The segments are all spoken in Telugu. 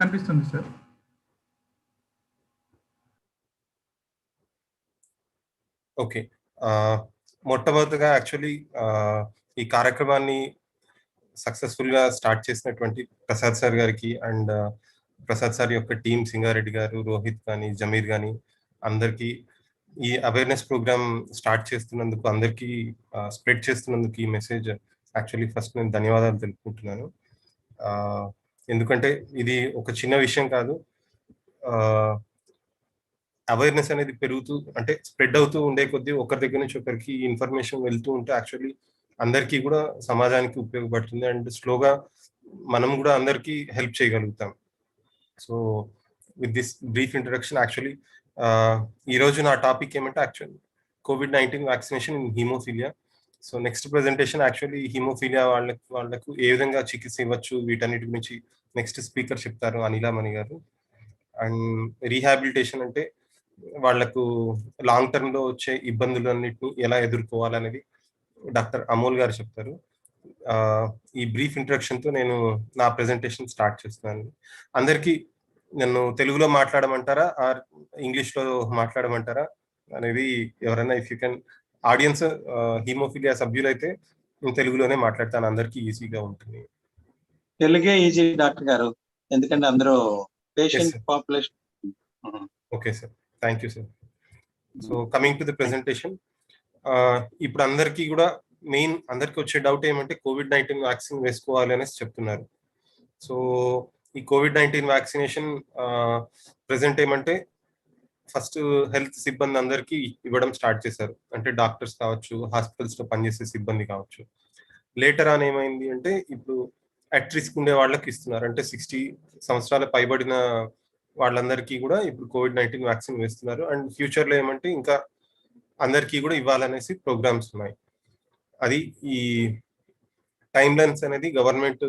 కనిపిస్తుంది సార్. ఓకే. మొట్టమొదటిగా యాక్చువల్లీ ఈ కార్యక్రమాన్ని సక్సెస్ఫుల్గా స్టార్ట్ చేసినటువంటి ప్రసాద్ సార్ గారికి అండ్ ప్రసాద్ సార్ యొక్క టీం సింగారెడ్డి గారు, రోహిత్ కానీ, జమీర్ కానీ అందరికీ ఈ అవేర్నెస్ ప్రోగ్రామ్ స్టార్ట్ చేస్తున్నందుకు, అందరికీ స్ప్రెడ్ చేస్తున్నందుకు ఈ మెసేజ్ యాక్చువల్లీ ఫస్ట్ నేను ధన్యవాదాలు తెలుపుకుంటున్నాను. ఎందుకంటే ఇది ఒక చిన్న విషయం కాదు. అవేర్నెస్ అనేది పెరుగుతూ అంటే స్ప్రెడ్ అవుతూ ఉండే కొద్దీ ఒకరి దగ్గర నుంచి ఒకరికి ఇన్ఫర్మేషన్ వెళ్తూ ఉంటే యాక్చువల్లీ అందరికీ కూడా సమాజానికి ఉపయోగపడుతుంది అండ్ స్లోగా మనం కూడా అందరికీ హెల్ప్ చేయగలుగుతాం. So with this brief introduction actually ఈరోజు నా టాపిక్ ఏమంటే actually COVID-19 vaccination in haemophilia. So next presentation actually haemophilia వాళ్ళకు ఏ విధంగా చికిత్స ఇవ్వచ్చు వీటన్నిటి గురించి నెక్స్ట్ స్పీకర్ చెప్తారు, అనిలామణి గారు. అండ్ రీహాబిలిటేషన్ అంటే వాళ్లకు లాంగ్ టర్మ్ లో వచ్చే ఇబ్బందులన్నిటిని ఎలా ఎదుర్కోవాలనేది డాక్టర్ అమోల్ గారు చెప్తారు. ఈ బ్రీఫ్ ఇంట్రడక్షన్ తో నేను నా ప్రెజెంటేషన్ స్టార్ట్ చేస్తున్నాను. అందరికీ నన్ను తెలుగులో మాట్లాడమంటారా ఆర్ ఇంగ్లీష్ లో మాట్లాడమంటారా అనేది ఎవరైనా if you can. Audience hemophilia సభ్యులైతే నేను తెలుగులోనే మాట్లాడతాను, అందరికీ ఈజీగా ఉంటుంది. తెలుగే ఈజీ డాక్టర్ గారు, ఎందుకంటే అందరూ patient population. Okay sir, thank you sir. So coming to the presentation, ఇప్పుడు అందరికీ కూడా మెయిన్ అందరికి వచ్చే డౌట్ ఏమంటే COVID-19 వ్యాక్సిన్ వేసుకోవాలి అనేసి చెప్తున్నారు. సో ఈ COVID-19 వ్యాక్సినేషన్ ప్రెసెంట్ ఏమంటే ఫస్ట్ హెల్త్ సిబ్బంది అందరికీ ఇవ్వడం స్టార్ట్ చేశారు, అంటే డాక్టర్స్ కావచ్చు, హాస్పిటల్స్ లో పనిచేసే సిబ్బంది కావచ్చు. లేటర్ ఆన్ ఏమైంది అంటే ఇప్పుడు అట్ రిస్క్ ఉండే వాళ్ళకి ఇస్తున్నారు, అంటే 60 సంవత్సరాల పైబడిన వాళ్ళందరికీ కూడా ఇప్పుడు COVID-19 వ్యాక్సిన్ వేస్తున్నారు. అండ్ ఫ్యూచర్ లో ఏమంటే ఇంకా అందరికీ కూడా ఇవ్వాలనేసి ప్రోగ్రామ్స్ ఉన్నాయి. అది ఈ టైమ్ లైన్స్ అనేది గవర్నమెంట్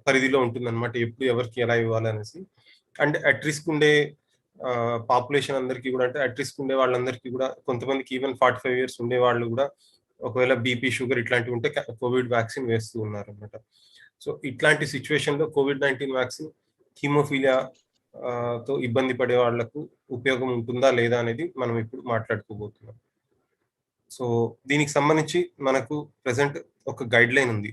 పరిధిలో ఉంటుంది అనమాట, ఎప్పుడు ఎవరికి ఎలా ఇవ్వాలనేసి. అండ్ అట్ రిస్క్ ఉండే పాపులేషన్ అందరికీ కూడా, అంటే అట్ రిస్క్ ఉండే వాళ్ళందరికీ కూడా, కొంతమందికి ఈవెన్ 45 years ఉండే వాళ్ళు కూడా ఒకవేళ బీపీ, షుగర్ ఇట్లాంటివి ఉంటే కోవిడ్ వ్యాక్సిన్ వేస్తూ ఉన్నారు అనమాట. సో ఇట్లాంటి సిచ్యువేషన్ లో COVID-19 వ్యాక్సిన్ హీమోఫీలియా తో ఇబ్బంది పడే వాళ్లకు ఉపయోగం ఉంటుందా లేదా అనేది మనం ఇప్పుడు మాట్లాడుకోబోతున్నాం. సో దీనికి సంబంధించి మనకు ప్రెసెంట్ ఒక గైడ్ లైన్ ఉంది.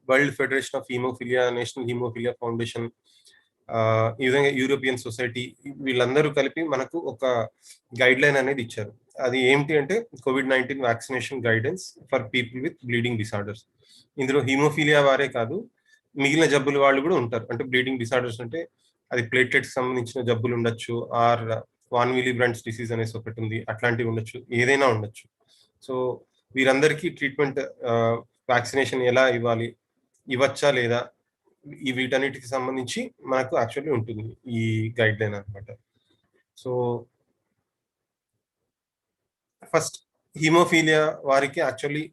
World federation of haemophilia, national haemophilia foundation, ఈ విధంగా యూరోపియన్ సొసైటీ, వీళ్ళందరూ కలిపి మనకు ఒక గైడ్ లైన్ అనేది ఇచ్చారు. అది ఏంటి అంటే COVID-19 vaccination guidance for people with bleeding disorders. ఇందులో హీమోఫీలియా వారే కాదు, మిగిలిన జబ్బుల వాళ్ళు కూడా ఉంటారు. అంటే బ్లీడింగ్ డిసార్డర్స్ అంటే అది ప్లేట్లెట్స్ సంబంధించిన జబ్బులు ఉండొచ్చు, ఆర్ వాన్ విలీబ్రాండ్స్ డిసీజ్ అనేసి ఒకటి ఉంది, అట్లాంటివి ఉండొచ్చు, ఏదైనా ఉండొచ్చు. సో వీరందరికీ ట్రీట్మెంట్, వ్యాక్సినేషన్ ఎలా ఇవ్వాలి, ఇవ్వచ్చా లేదా, ఈ వీటన్నిటికి సంబంధించి మనకు యాక్చువల్లీ ఉంటుంది ఈ గైడ్ లైన్ అనమాట. సో ఫస్ట్ హీమోఫీలియా వారికి యాక్చువల్లీ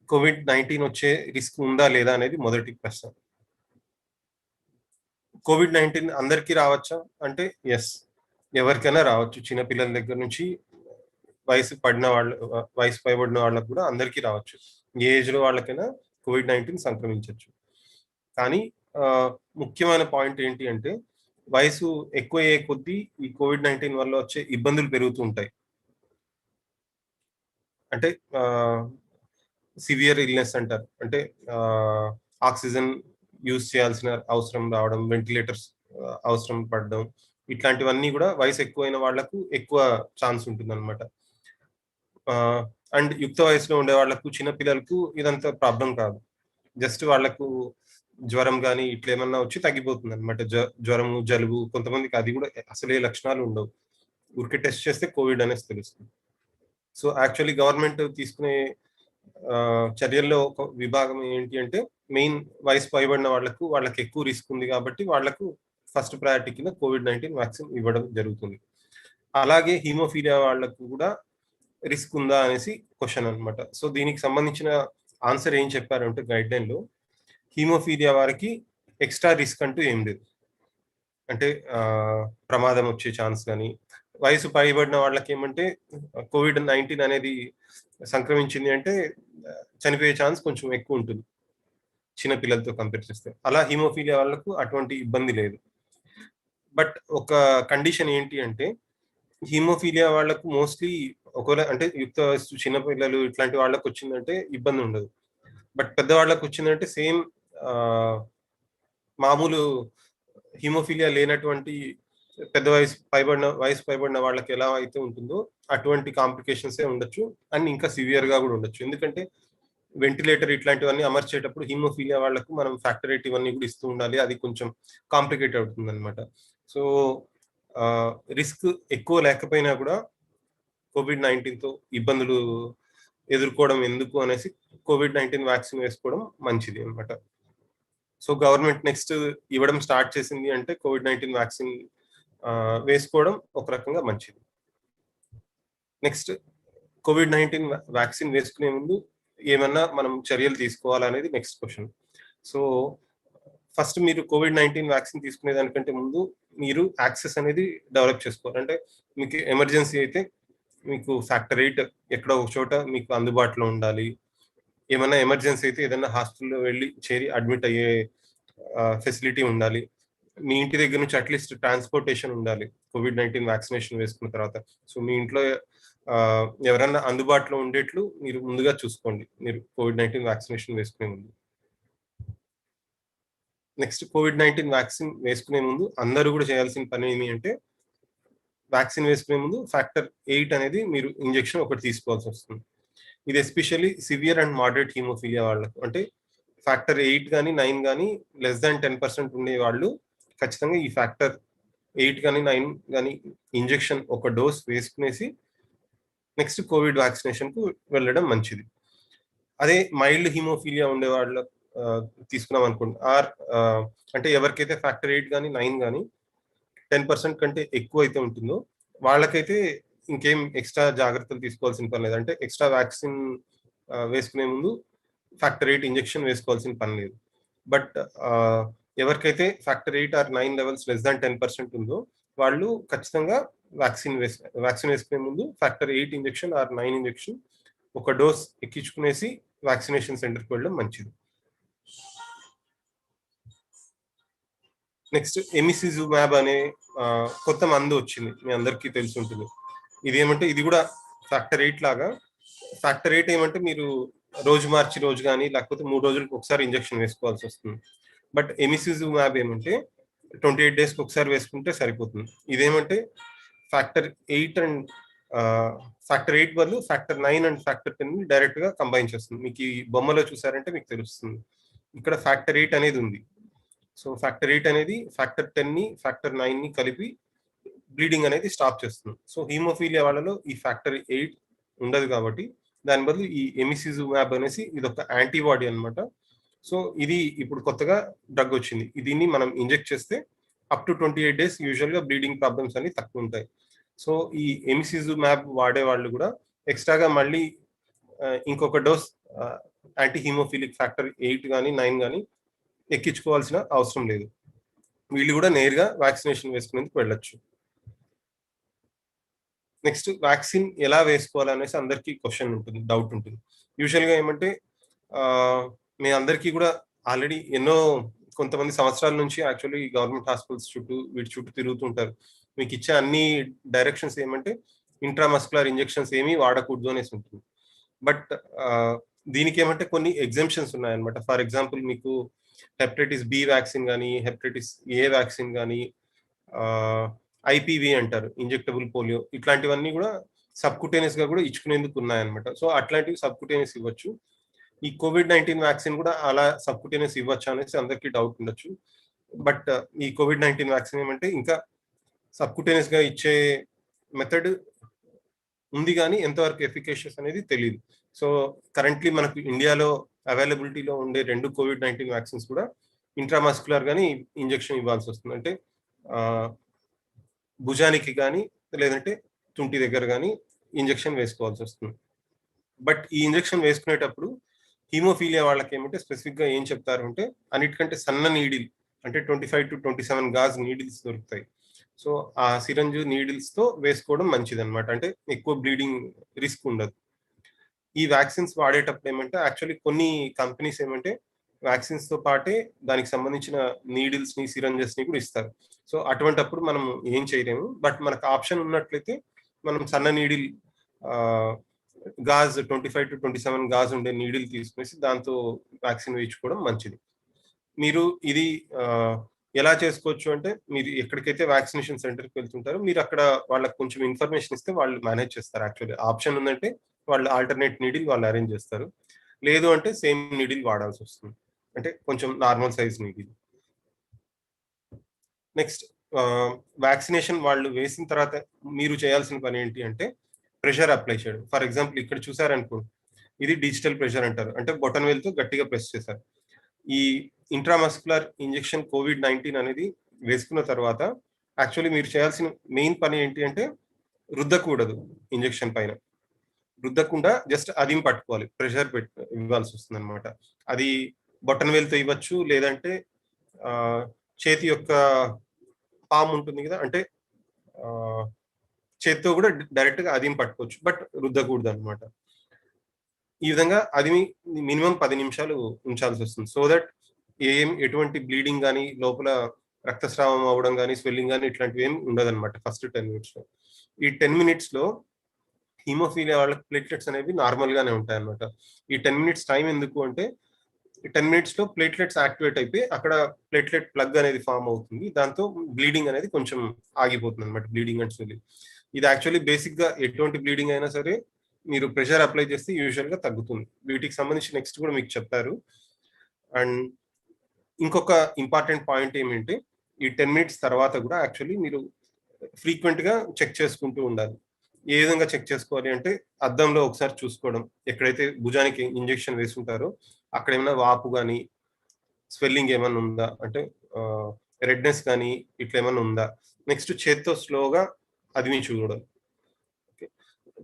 COVID-19 వచ్చే రిస్క్ ఉందా లేదా అనేది మొదటి ప్రశ్న. COVID-19 అందరికీ రావచ్చా అంటే ఎస్, ఎవరికైనా రావచ్చు. చిన్నపిల్లల దగ్గర నుంచి వయసు పైబడిన వాళ్ళకు కూడా అందరికీ రావచ్చు. ఏ ఏజ్ లో వాళ్ళకైనా COVID-19 సంక్రమించవచ్చు. కానీ ముఖ్యమైన పాయింట్ ఏంటి అంటే వయసు ఎక్కువ అయ్యే కొద్దీ ఈ COVID-19 వల్ల వచ్చే ఇబ్బందులు పెరుగుతూ ఉంటాయి. అంటే సివియర్ ఇల్నెస్ అంటారు, అంటే ఆక్సిజన్ యూజ్ చేయాల్సిన అవసరం రావడం, వెంటిలేటర్స్ అవసరం పడడం, ఇట్లాంటివన్నీ కూడా వయసు ఎక్కువైన వాళ్లకు ఎక్కువ ఛాన్స్ ఉంటుంది అనమాట. అండ్ యుక్త వయసులో ఉండే వాళ్లకు, చిన్న పిల్లలకు ఇదంతా ప్రాబ్లం కాదు. జస్ట్ వాళ్లకు జ్వరం కానీ ఇట్లా ఏమన్నా వచ్చి తగ్గిపోతుంది అనమాట. జ్వరము, జలుబు, కొంతమందికి అది కూడా అసలే లక్షణాలు ఉండవు, ఊరికే టెస్ట్ చేస్తే కోవిడ్ అనేసి తెలుస్తుంది. సో యాక్చువల్లీ గవర్నమెంట్ తీసుకునే చర్యల్లో ఒక విభాగం ఏంటి అంటే మెయిన్ వయసు పైబడిన వాళ్ళకి ఎక్కువ రిస్క్ ఉంది కాబట్టి వాళ్లకు ఫస్ట్ ప్రయారిటీ కింద COVID-19 వ్యాక్సిన్ ఇవ్వడం జరుగుతుంది. అలాగే హీమోఫీలియా వాళ్లకు కూడా రిస్క్ ఉందా అనేసి క్వశ్చన్ అనమాట. సో దీనికి సంబంధించిన ఆన్సర్ ఏం చెప్పారంటే గైడ్ లైన్ లో హీమోఫీలియా వారికి ఎక్స్ట్రా రిస్క్ అంటూ ఏం లేదు. అంటే ప్రమాదం వచ్చే ఛాన్స్ కానీ, వయసు పైబడిన వాళ్ళకి ఏమంటే COVID-19 అనేది సంక్రమించింది అంటే చనిపోయే ఛాన్స్ కొంచెం ఎక్కువ ఉంటుంది చిన్న పిల్లలతో కంపేర్ చేస్తే. అలా హీమోఫీలియా వాళ్ళకు అటువంటి ఇబ్బంది లేదు. బట్ ఒక కండిషన్ ఏంటి అంటే హీమోఫీలియా వాళ్ళకు మోస్ట్లీ ఒకవేళ అంటే యుక్త వయస్సు చిన్నపిల్లలు ఇట్లాంటి వాళ్ళకి వచ్చిందంటే ఇబ్బంది ఉండదు. బట్ పెద్దవాళ్ళకి వచ్చిందంటే సేమ్ మామూలు హీమోఫీలియా లేనటువంటి పెద్ద వయసు పైబడిన వాళ్ళకి ఎలా అయితే ఉంటుందో అటువంటి కాంప్లికేషన్స్ ఉండొచ్చు. అండ్ ఇంకా సివియర్ గా కూడా ఉండొచ్చు. ఎందుకంటే వెంటిలేటర్ ఇట్లాంటివన్నీ అమర్చేటప్పుడు హీమోఫీలియా వాళ్ళకు మనం ఫ్యాక్టర్ 8 ఇవన్నీ కూడా ఇస్తూ ఉండాలి. అది కొంచెం కాంప్లికేట్ అవుతుంది అనమాట. సో రిస్క్ ఎక్కువ లేకపోయినా కూడా కోవిడ్-19తో ఇబ్బందులు ఎదుర్కోవడం ఎందుకు అనేసి కోవిడ్-19 వ్యాక్సిన్ వేసుకోవడం మంచిది అనమాట. సో గవర్నమెంట్ నెక్స్ట్ ఇవ్వడం స్టార్ట్ చేసింది అంటే కోవిడ్-19 వ్యాక్సిన్ వేసుకోవడం ఒక రకంగా మంచిది. నెక్స్ట్ కోవిడ్-19 వ్యాక్సిన్ వేసుకునే ముందు ఏమన్నా మనం చర్యలు తీసుకోవాలనేది నెక్స్ట్ క్వశ్చన్. సో ఫస్ట్ మీరు కోవిడ్-19 వ్యాక్సిన్ తీసుకునే దానికంటే ముందు మీరు యాక్సెస్ అనేది డెవలప్ చేసుకోవాలి. అంటే మీకు ఎమర్జెన్సీ అయితే మీకు ఫ్యాక్టర్ 8 ఎక్కడో ఒక చోట మీకు అందుబాటులో ఉండాలి. ఏమన్నా ఎమర్జెన్సీ అయితే ఏదైనా హాస్పిటల్లో వెళ్ళి చేరి అడ్మిట్ అయ్యే ఫెసిలిటీ ఉండాలి. మీ ఇంటి దగ్గర నుంచి అట్లీస్ట్ ట్రాన్స్పోర్టేషన్ ఉండాలి కోవిడ్-19 వ్యాక్సినేషన్ వేసుకున్న తర్వాత. సో మీ ఇంట్లో ఎవరన్నా అందుబాటులో ఉండేట్లు మీరు ముందుగా చూసుకోండి మీరు కోవిడ్-19 వ్యాక్సినేషన్ వేసుకునే ముందు. నెక్స్ట్ కోవిడ్-19 వ్యాక్సిన్ వేసుకునే ముందు అందరూ కూడా చేయాల్సిన పని ఏమి అంటే వ్యాక్సిన్ వేసుకునే ముందు ఫ్యాక్టర్ 8 అనేది మీరు ఇంజెక్షన్ ఒకటి తీసుకోవాల్సి వస్తుంది. ఇది especially severe and moderate haemophilia వాళ్ళకు, అంటే ఫ్యాక్టర్ 8 కానీ 9 కానీ లెస్ దాన్ 10% ఉండే వాళ్ళు ఖచ్చితంగా ఈ ఫ్యాక్టర్ 8 కానీ 9 కానీ ఇంజెక్షన్ ఒక డోస్ వేసుకునేసి నెక్స్ట్ కోవిడ్ వ్యాక్సినేషన్ కు వెళ్ళడం మంచిది. అదే మైల్డ్ హీమోఫీలియా ఉండే వాళ్ళు తీసుకున్నాం అనుకోండి, అంటే ఎవరికైతే ఫ్యాక్టర్ 8 కానీ 9 కానీ 10% కంటే ఎక్కువ అయితే ఉంటుందో వాళ్ళకైతే ఇంకేం ఎక్స్ట్రా జాగ్రత్తలు తీసుకోవాల్సిన పని లేదు. అంటే ఎక్స్ట్రా వ్యాక్సిన్ వేసుకునే ముందు ఫ్యాక్టర్ 8 ఇంజెక్షన్ వేసుకోవాల్సిన పని లేదు. బట్ ఎవరికైతే factor 8 or 9 levels less than 10% ఉందో వాళ్ళు ఖచ్చితంగా వ్యాక్సిన్ వేసుకునే ముందు ఫ్యాక్టర్ 8 ఇంజెక్షన్ ఆర్ 9 ఇంజెక్షన్ ఒక డోస్ ఎక్కించుకునేసి వ్యాక్సినేషన్ సెంటర్కి వెళ్ళడం మంచిది. నెక్స్ట్ ఎమిసిజుమాబ్ అనే కొత్త మందు వచ్చింది, మీ అందరికీ తెలిసి ఉంటుంది. ఇది ఏమంటే ఇది కూడా ఫ్యాక్టర్ 8 లాగా. ఫ్యాక్టర్ 8 ఏమంటే మీరు రోజు మార్చి రోజు కానీ లేకపోతే 3 రోజులకు ఒకసారి ఇంజెక్షన్ వేసుకోవాల్సి వస్తుంది. బట్ ఎమిసిజుమాబ్ ఏమంటే 28 డేస్కి ఒకసారి వేసుకుంటే సరిపోతుంది. ఇదేమంటే ఫ్యాక్టర్ 8 అండ్ ఫ్యాక్టర్ 8 బదులు ఫ్యాక్టర్ 9 అండ్ ఫ్యాక్టర్ 10 డైరెక్ట్ గా కంబైన్ చేస్తుంది. మీకు ఈ బొమ్మలో చూసారంటే మీకు తెలుస్తుంది. ఇక్కడ ఫ్యాక్టర్ 8 అనేది ఉంది. సో ఫ్యాక్టర్ 8 అనేది ఫ్యాక్టర్ 10ని ఫ్యాక్టర్ 9ని కలిపి బ్లీడింగ్ అనేది స్టాప్ చేస్తుంది. సో హీమోఫీలియా వాళ్ళలో ఈ ఫ్యాక్టర్ 8 ఉండదు కాబట్టి దాని బదులు ఈ ఎమిసిజుమాబ్ అనేసి ఇది ఒక యాంటీబాడీ అనమాట. సో ఇది ఇప్పుడు కొత్తగా డ్రగ్ వచ్చింది. దీన్ని మనం ఇంజెక్ట్ చేస్తే అప్ టు 28 డేస్ యూజువల్ గా బ్లీడింగ్ ప్రాబ్లమ్స్ అన్ని తక్కువ ఉంటాయి. సో ఈ ఎమిసిజుమాబ్ వాడే వాళ్ళు కూడా ఎక్స్ట్రాగా మళ్ళీ ఇంకొక డోస్ యాంటీ హీమోఫిలిక్ ఫ్యాక్టర్ 8 కానీ 9 కానీ ఎక్కించుకోవాల్సిన అవసరం లేదు. వీళ్ళు కూడా నేరుగా వ్యాక్సినేషన్ వేసుకునేందుకు వెళ్ళొచ్చు. నెక్స్ట్ వ్యాక్సిన్ ఎలా వేసుకోవాలనేసి అందరికీ క్వశ్చన్ ఉంటుంది, డౌట్ ఉంటుంది. యూజువల్గా ఏమంటే మీ అందరికీ కూడా ఆల్రెడీ కొంతమంది సంవత్సరాల నుంచి యాక్చువల్లీ గవర్నమెంట్ హాస్పిటల్స్ వీటి చుట్టూ తిరుగుతుంటారు. మీకు ఇచ్చే అన్ని డైరెక్షన్స్ ఏమంటే ఇంట్రామస్కులర్ ఇంజెక్షన్స్ ఏమీ వాడకూడదు అనేసి ఉంటుంది. బట్ దీనికి ఏమంటే కొన్ని ఎగ్జామ్షన్స్ ఉన్నాయన్నమాట. ఫర్ ఎగ్జాంపుల్ మీకు హెపటైటిస్ బి వ్యాక్సిన్ కానీ హెపటైటిస్ ఏ వ్యాక్సిన్ కానీ ఐపీవీ అంటారు, ఇంజెక్టబుల్ పోలియో, ఇట్లాంటివన్నీ కూడా సబ్కుటేనియస్ గా కూడా ఇచ్చుకునేందుకు ఉన్నాయన్నమాట. సో అట్లాంటివి సబ్కుటేనియస్ ఇవ్వచ్చు. ఈ కోవిడ్-19 వ్యాక్సిన్ కూడా అలా సబ్కుటేనియస్ ఇవ్వచ్చు అనేసి అందరికీ డౌట్ ఉండొచ్చు. బట్ ఈ కోవిడ్-19 వ్యాక్సిన్ ఏమంటే ఇంకా సబ్కుటేనియస్ గా ఇచ్చే మెథడ్ ఉంది కానీ ఎంతవరకు ఎఫికేషియస్ అనేది తెలియదు. సో కరెంట్లీ మనకు ఇండియాలో అవైలబిలిటీలో ఉండే 2 కోవిడ్-19 వ్యాక్సిన్స్ కూడా ఇంట్రామస్కులర్ గానీ ఇంజెక్షన్ ఇవ్వాల్సి వస్తుంది. అంటే భుజానికి కానీ లేదంటే తుంటి దగ్గర కానీ ఇంజెక్షన్ వేసుకోవాల్సి వస్తుంది. బట్ ఈ ఇంజెక్షన్ వేసుకునేటప్పుడు హీమోఫీలియా వాళ్ళకి ఏమంటే స్పెసిఫిక్ గా ఏం చెప్తారు అంటే అన్నిటికంటే సన్న నీడిల్ అంటే 25 to 27 గాజ్ నీడిల్స్ దొరుకుతాయి. సో ఆ సిరంజ్ నీడిల్స్ తో వేసుకోవడం మంచిది అనమాట. అంటే ఎక్కువ బ్లీడింగ్ రిస్క్ ఉండదు. ఈ వ్యాక్సిన్స్ వాడేటప్పుడు ఏమంటే యాక్చువల్లీ కొన్ని కంపెనీస్ ఏమంటే వ్యాక్సిన్స్ తో పాటే దానికి సంబంధించిన నీడిల్స్ ని సిరంజెస్ ని కూడా ఇస్తారు. సో అటువంటప్పుడు మనం ఏం చేయలేము. బట్ మనకు ఆప్షన్ ఉన్నట్లయితే మనం సన్న నీడిల్ గాజ్ 25 to 27 గాజ్ ఉండే నీడిల్ తీసుకునేసి దాంతో వ్యాక్సిన్ వేయించుకోవడం మంచిది. మీరు ఇది ఎలా చేసుకోవచ్చు అంటే, మీరు ఎక్కడికైతే వ్యాక్సినేషన్ సెంటర్కి వెళ్తుంటారో మీరు అక్కడ వాళ్ళకి కొంచెం ఇన్ఫర్మేషన్ ఇస్తే వాళ్ళు మేనేజ్ చేస్తారు. యాక్చువల్లీ ఆప్షన్ ఉందంటే వాళ్ళు ఆల్టర్నేట్ నీడిల్ వాళ్ళు అరేంజ్ చేస్తారు. లేదు అంటే సేమ్ నీడిల్ వాడాల్సి వస్తుంది. అంటే కొంచెం normal size needle. Next vaccination వాళ్ళు వేసిన తర్వాత మీరు చేయాల్సిన పని ఏంటి అంటే ప్రెషర్ అప్లై చేయడం. ఫర్ ఎగ్జాంపుల్ ఇక్కడ చూసారనుకోండి, ఇది డిజిటల్ ప్రెషర్ అంటారు. అంటే బొటన్ వేలుతో గట్టిగా ప్రెస్ చేశారు. ఈ ఇంట్రామస్కులర్ ఇంజెక్షన్ COVID-19 అనేది వేసుకున్న తర్వాత యాక్చువల్లీ మీరు చేయాల్సిన మెయిన్ పని ఏంటి అంటే రుద్దకూడదు. ఇంజెక్షన్ పైన రుద్దకుండా జస్ట్ అదిం పట్టుకోవాలి. ప్రెషర్ ఇవ్వాల్సి వస్తుంది అనమాట. అది బొటన్ వేలుతో ఇవ్వచ్చు, లేదంటే చేతి యొక్క పామ్ ఉంటుంది కదా, అంటే చేతితో కూడా డైరెక్ట్ గా అదిం పట్టుకోవచ్చు, బట్ రుద్దకూడదు అనమాట. ఈ విధంగా అది మినిమం 10 నిమిషాలు ఉంచాల్సి వస్తుంది. సో దట్ ఎటువంటి బ్లీడింగ్ కానీ, లోపల రక్తస్రావం అవ్వడం కానీ, స్వెల్లింగ్ కానీ ఇట్లాంటివి ఏమి ఉండదన్నమాట ఫస్ట్ 10 మినిట్స్ లో. ఈ 10 మినిట్స్ లో హీమోఫీలియా వాళ్ళకి ప్లేట్లెట్స్ అనేవి నార్మల్ గానే ఉంటాయి అన్నమాట. ఈ 10 మినిట్స్ టైం ఎందుకు అంటే, ఈ 10 మినిట్స్ లో ప్లేట్లెట్స్ యాక్టివేట్ అయిపోయి అక్కడ ప్లేట్లెట్ ప్లగ్ అనేది ఫామ్ అవుతుంది. దాంతో బ్లీడింగ్ అనేది కొంచెం ఆగిపోతుంది అనమాట. Bleeding and swelling. ఇది యాక్చువల్లీ బేసిక్ గా ఎటువంటి బ్లీడింగ్ అయినా సరే మీరు ప్రెషర్ అప్లై చేస్తే యూజువల్ గా తగ్గుతుంది. వీటికి సంబంధించి నెక్స్ట్ కూడా మీకు చెప్తారు. అండ్ ఇంకొక ఇంపార్టెంట్ పాయింట్ ఏమిటంటే, ఈ 10 మినిట్స్ తర్వాత కూడా యాక్చువల్లీ మీరు ఫ్రీక్వెంట్ గా చెక్ చేసుకుంటూ ఉండాలి. ఏ విధంగా చెక్ చేసుకోవాలి అంటే, అద్దంలో ఒకసారి చూసుకోవడం. ఎక్కడైతే భుజానికి ఇంజెక్షన్ వేసుకుంటారో అక్కడ ఏమైనా వాపు కానీ, స్వెల్లింగ్ ఏమైనా ఉందా, అంటే రెడ్నెస్ కానీ ఇట్లా ఏమైనా ఉందా. నెక్స్ట్ చేత్తో స్లోగా అదిమి చూడడం.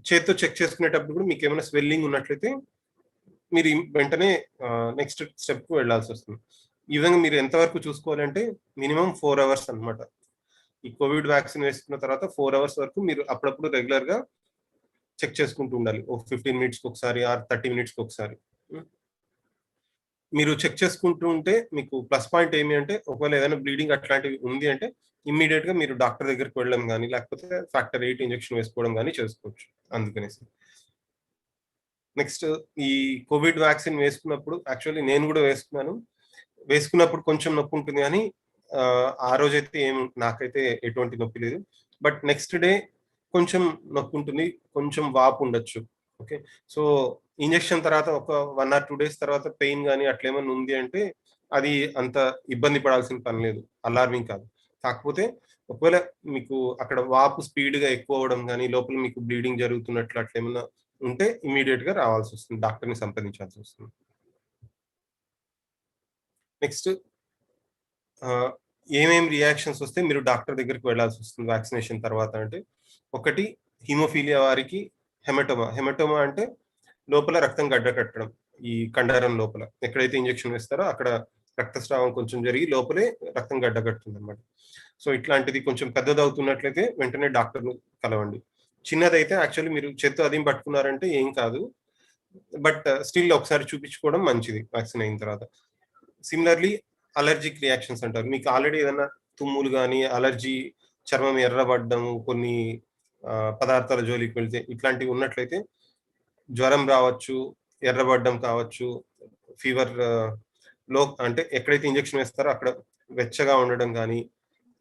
చేత్తో చెక్ చేసుకునేటప్పుడు కూడా మీకు ఏమైనా స్వెల్లింగ్ ఉన్నట్లయితే మీరు వెంటనే నెక్స్ట్ స్టెప్ కు వెళ్లాల్సి వస్తుంది. ఈ విధంగా మీరు ఎంతవరకు చూసుకోవాలంటే మినిమం 4 అవర్స్ అనమాట. ఈ కోవిడ్ వ్యాక్సిన్ వేసుకున్న తర్వాత 4 అవర్స్ వరకు మీరు అప్పుడప్పుడు రెగ్యులర్ గా చెక్ చేసుకుంటూ ఉండాలి. ఒక 15 మినిట్స్కి ఒకసారి ఆర్ 30 మినిట్స్కి ఒకసారి. మీరు చెక్ చేసుకుంటూ ఉంటే మీకు ప్లస్ పాయింట్ ఏమి అంటే, ఒకవేళ ఏదైనా బ్లీడింగ్ అట్లాంటివి ఉంది అంటే ఇమ్మీడియట్ గా మీరు డాక్టర్ దగ్గరికి వెళ్ళడం కానీ, లేకపోతే ఫ్యాక్టర్ 8 ఇంజెక్షన్ వేసుకోవడం కానీ చేసుకోవచ్చు. అందుకనేసి నెక్స్ట్ ఈ కోవిడ్ వ్యాక్సిన్ వేసుకున్నప్పుడు యాక్చువల్లీ నేను కూడా వేసుకున్నాను. వేసుకున్నప్పుడు కొంచెం నొప్పి ఉంటుంది కానీ ఆ రోజైతే నాకైతే ఎటువంటి నొప్పి లేదు. బట్ నెక్స్ట్ డే కొంచెం నొప్పి ఉంటుంది, కొంచెం వాపు ఉండొచ్చు. ఓకే, సో ఇంజెక్షన్ తర్వాత ఒక 1 or 2 days తర్వాత పెయిన్ కానీ అట్లా ఏమైనా ఉంది అంటే అది అంత ఇబ్బంది పడాల్సిన పని లేదు, అలార్మింగ్ కాదు. కాకపోతే ఒకవేళ మీకు అక్కడ వాపు స్పీడ్ గా ఎక్కువ అవ్వడం కానీ, లోపల మీకు బ్లీడింగ్ జరుగుతున్నట్లు అట్లా ఏమైనా ఉంటే ఇమీడియట్ గా రావాల్సి వస్తుంది, డాక్టర్ని సంప్రదించాల్సి వస్తుంది. నెక్స్ట్ ఏమేమి రియాక్షన్స్ వస్తే మీరు డాక్టర్ దగ్గరికి వెళ్లాల్సి వస్తుంది వ్యాక్సినేషన్ తర్వాత అంటే, ఒకటి హీమోఫీలియా వారికి హెమటోమా అంటే లోపల రక్తం గడ్డ కట్టడం. ఈ కండరం లోపల ఎక్కడైతే ఇంజెక్షన్ వేస్తారో అక్కడ రక్తస్రావం కొంచెం జరిగి లోపలే రక్తం గడ్డ కట్టుతుంది అనమాట. సో ఇట్లాంటిది కొంచెం పెద్దదవుతున్నట్లయితే వెంటనే డాక్టర్ను కలవండి. చిన్నదైతే యాక్చువల్లీ మీరు చేత్తో అదిం పట్టుకున్నారంటే ఏం కాదు, బట్ స్టిల్ ఒకసారి చూపించుకోవడం మంచిది వ్యాక్సిన్ అయిన తర్వాత. సిమిలర్లీ అలర్జిక్ రియాక్షన్స్ అంటారు. మీకు ఆల్రెడీ ఏదైనా తుమ్ములు కానీ, అలర్జీ, చర్మం ఎర్రబడ్డము, కొన్ని పదార్థాల జోలికి వెళ్తే ఇట్లాంటివి ఉన్నట్లయితే జ్వరం రావచ్చు, ఎర్రబడ్డం కావచ్చు, ఫీవర్ లో అంటే ఎక్కడైతే ఇంజెక్షన్ వేస్తారో అక్కడ వెచ్చగా ఉండడం కానీ,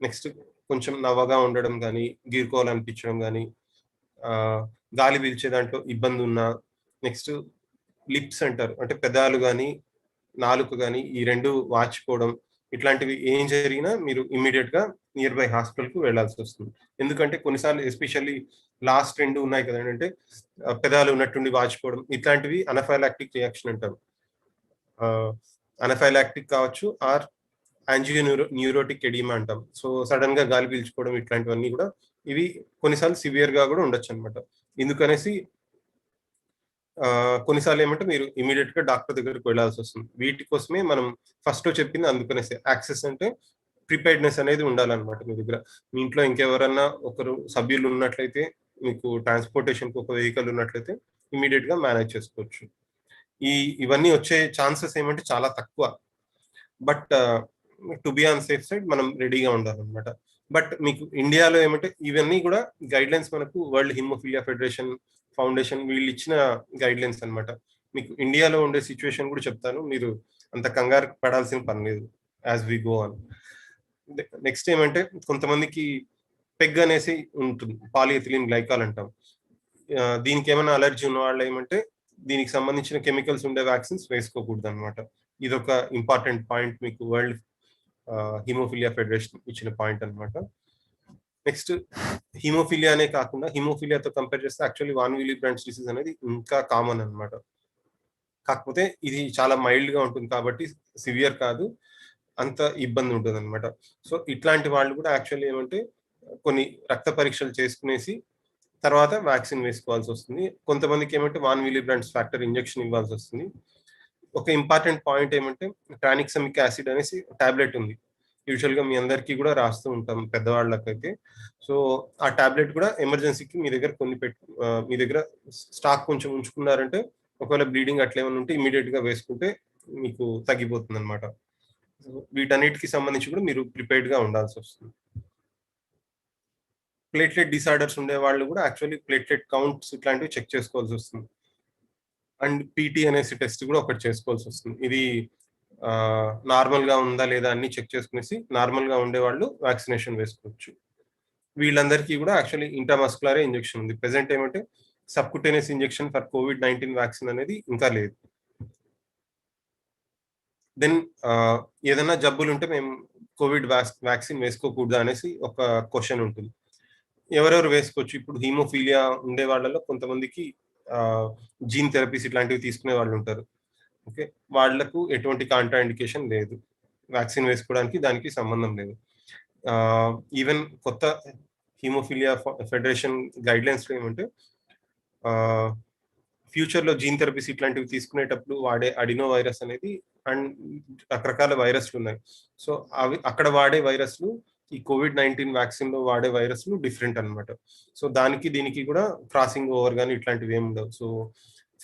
నెక్స్ట్ కొంచెం నవ్వగా ఉండడం కానీ, గీరుకోవాలనిపించడం కానీ, గాలి పీల్చే దాంట్లో ఇబ్బంది ఉన్నా, నెక్స్ట్ లిప్స్ అంటారు, అంటే పెదాలు కానీ నాలుక కానీ ఈ రెండు వాచిపోవడం, ఇట్లాంటివి ఏం జరిగినా మీరు ఇమ్మీడియట్ గా నియర్ బై హాస్పిటల్ కు వెళ్లాల్సి వస్తుంది. ఎందుకంటే కొన్నిసార్లు ఎస్పెషల్లీ లాస్ట్ 2 ఉన్నాయి కదండి, అంటే పెదాలు ఉన్నట్టుండి వాచిపోవడం, ఇట్లాంటివి అనఫైలాక్టిక్ రియాక్షన్ అంటారు. అనఫైలాక్టిక్ కావచ్చు ఆర్ న్యూరోటిక్ ఎడిమా అంటాం. సో సడన్ గా గాలి పీల్చుకోవడం ఇట్లాంటివన్నీ కూడా ఇవి కొన్నిసార్లు సివియర్ గా కూడా ఉండొచ్చు అనమాట. ఎందుకనేసి కొన్నిసార్లు ఏమంటే మీరు ఇమీడియట్ గా డాక్టర్ దగ్గరికి వెళ్లాల్సి వస్తుంది. వీటి కోసమే మనం ఫస్ట్ చెప్పింది అందుకనేసి యాక్సెస్ అంటే ప్రిపేర్డ్నెస్ అనేది ఉండాలన్నమాట మీ దగ్గర. మీ ఇంట్లో ఇంకెవరన్నా ఒకరు సభ్యులు ఉన్నట్లయితే, మీకు ట్రాన్స్పోర్టేషన్ కు ఒక వెహికల్ ఉన్నట్లయితే ఇమీడియట్ గా మేనేజ్ చేసుకోవచ్చు. ఇవన్నీ వచ్చే ఛాన్సెస్ ఏమంటే చాలా తక్కువ. But to be on safe side మనం రెడీగా ఉండాలన్నమాట. బట్ మీకు ఇండియాలో ఏమంటే ఇవన్నీ కూడా గైడ్ లైన్స్ మనకు వరల్డ్ హిమోఫిలియా ఫెడరేషన్ ఫౌండేషన్ వీళ్ళు ఇచ్చిన గైడ్ లైన్స్ అనమాట. మీకు ఇండియాలో ఉండే సిచ్యువేషన్ కూడా చెప్తాను, మీరు అంత కంగారు పడాల్సిన పని లేదు as we go on. Next ఏమంటే కొంతమందికి పెగ్ అనేసి ఉంటుంది, పాలిఎథిలిన్ గ్లైకాల్ అంటాం. దీనికి ఏమైనా అలర్జీ ఉన్న వాళ్ళు ఏమంటే దీనికి సంబంధించిన కెమికల్స్ ఉండే వ్యాక్సిన్స్ వేసుకోకూడదు అనమాట. ఇదొక ఇంపార్టెంట్ పాయింట్ మీకు వరల్డ్ హిమోఫిలియా ఫెడరేషన్ ఇచ్చిన పాయింట్ అనమాట. నెక్స్ట్ హిమోఫిలియా అనే కాకుండా హిమోఫిలియాతో కంపేర్ చేస్తే యాక్చువల్లీ వాన్ విల్లీ-బ్రాండ్స్ డిసీజ్ అనేది ఇంకా కామన్ అనమాట. కాకపోతే ఇది చాలా మైల్డ్ గా ఉంటుంది కాబట్టి సివియర్ కాదు, అంత ఇబ్బంది ఉంటుంది అనమాట. సో ఇట్లాంటి వాళ్ళు కూడా యాక్చువల్లీ ఏమంటే కొన్ని రక్త పరీక్షలు చేసుకునేసి తర్వాత వ్యాక్సిన్ వేసుకోవాల్సి వస్తుంది. కొంతమందికి ఏమంటే వాన్ విల్లీ-బ్రాండ్స్ ఫ్యాక్టర్ ఇంజెక్షన్ ఇవ్వాల్సి వస్తుంది. ఒక ఇంపార్టెంట్ పాయింట్ ఏమంటే ట్రానిక్సమిక్ యాసిడ్ అనేసి టాబ్లెట్ ఉంది, యూజువల్ గా మీ అందరికీ కూడా రాస్తూ ఉంటాం పెద్దవాళ్ళకైతే. సో ఆ టాబ్లెట్ కూడా ఎమర్జెన్సీకి మీ దగ్గర మీ దగ్గర స్టాక్ కొంచెం ఉంచుకున్నారంటే ఒకవేళ బ్లీడింగ్ అట్లా ఏమైనా ఉంటే ఇమీడియట్ గా వేసుకుంటే మీకు తగ్గిపోతుంది అనమాట. వీటన్నిటికి సంబంధించి కూడా మీరు ప్రిపేర్డ్ గా ఉండాల్సి వస్తుంది. ప్లేట్లెట్ డిసార్డర్స్ ఉండే వాళ్ళు కూడా యాక్చువల్లీ ప్లేట్లెట్ కౌంట్స్ ఇట్లాంటివి చెక్ చేసుకోవాల్సి వస్తుంది. అండ్ పీటీ అనేసి టెస్ట్ కూడా ఒకటి చేసుకోవాల్సి వస్తుంది. ఇది నార్మల్ గా ఉందా లేదా అన్ని చెక్ చేసుకునేసి నార్మల్ గా ఉండే వాళ్ళు వ్యాక్సినేషన్ వేసుకోవచ్చు. వీళ్ళందరికీ కూడా యాక్చువల్లీ ఇంట్రామస్కులరే ఇంజెక్షన్ ఉంది. ప్రెసెంట్ ఏమంటే subcutaneous injection for COVID-19 vaccine అనేది ఇంకా లేదు. దెన్ ఏదైనా జబ్బులు ఉంటే మేము కోవిడ్ వ్యాక్సిన్ వేసుకోకూడదా అనేసి ఒక క్వశ్చన్ ఉంటుంది. ఎవరెవరు వేసుకోవచ్చు? ఇప్పుడు హీమోఫీలియా ఉండే వాళ్ళలో కొంతమందికి జీన్ థెరపీస్ ఇట్లాంటివి తీసుకునే వాళ్ళు ఉంటారు. ఓకే, వాళ్లకు ఎటువంటి కాంట్రా ఇండికేషన్ లేదు, వ్యాక్సిన్ వేసుకోవడానికి దానికి సంబంధం లేదు. ఈవెన్ కొత్త హీమోఫీలియా ఫెడరేషన్ గైడ్ లైన్స్ లో ఏమంటే ఫ్యూచర్ లో జీన్ థెరపీస్ ఇట్లాంటివి తీసుకునేటప్పుడు వాడే అడినో వైరస్ అనేది అండ్ రకరకాల వైరస్లు ఉన్నాయి. సో అవి అక్కడ వాడే వైరస్లు ఈ COVID-19 వ్యాక్సిన్ లో వాడే వైరస్లు డిఫరెంట్ అనమాట. సో దానికి దీనికి కూడా క్రాసింగ్ ఓవర్ కానీ ఇట్లాంటివి ఏమి ఉండవు. సో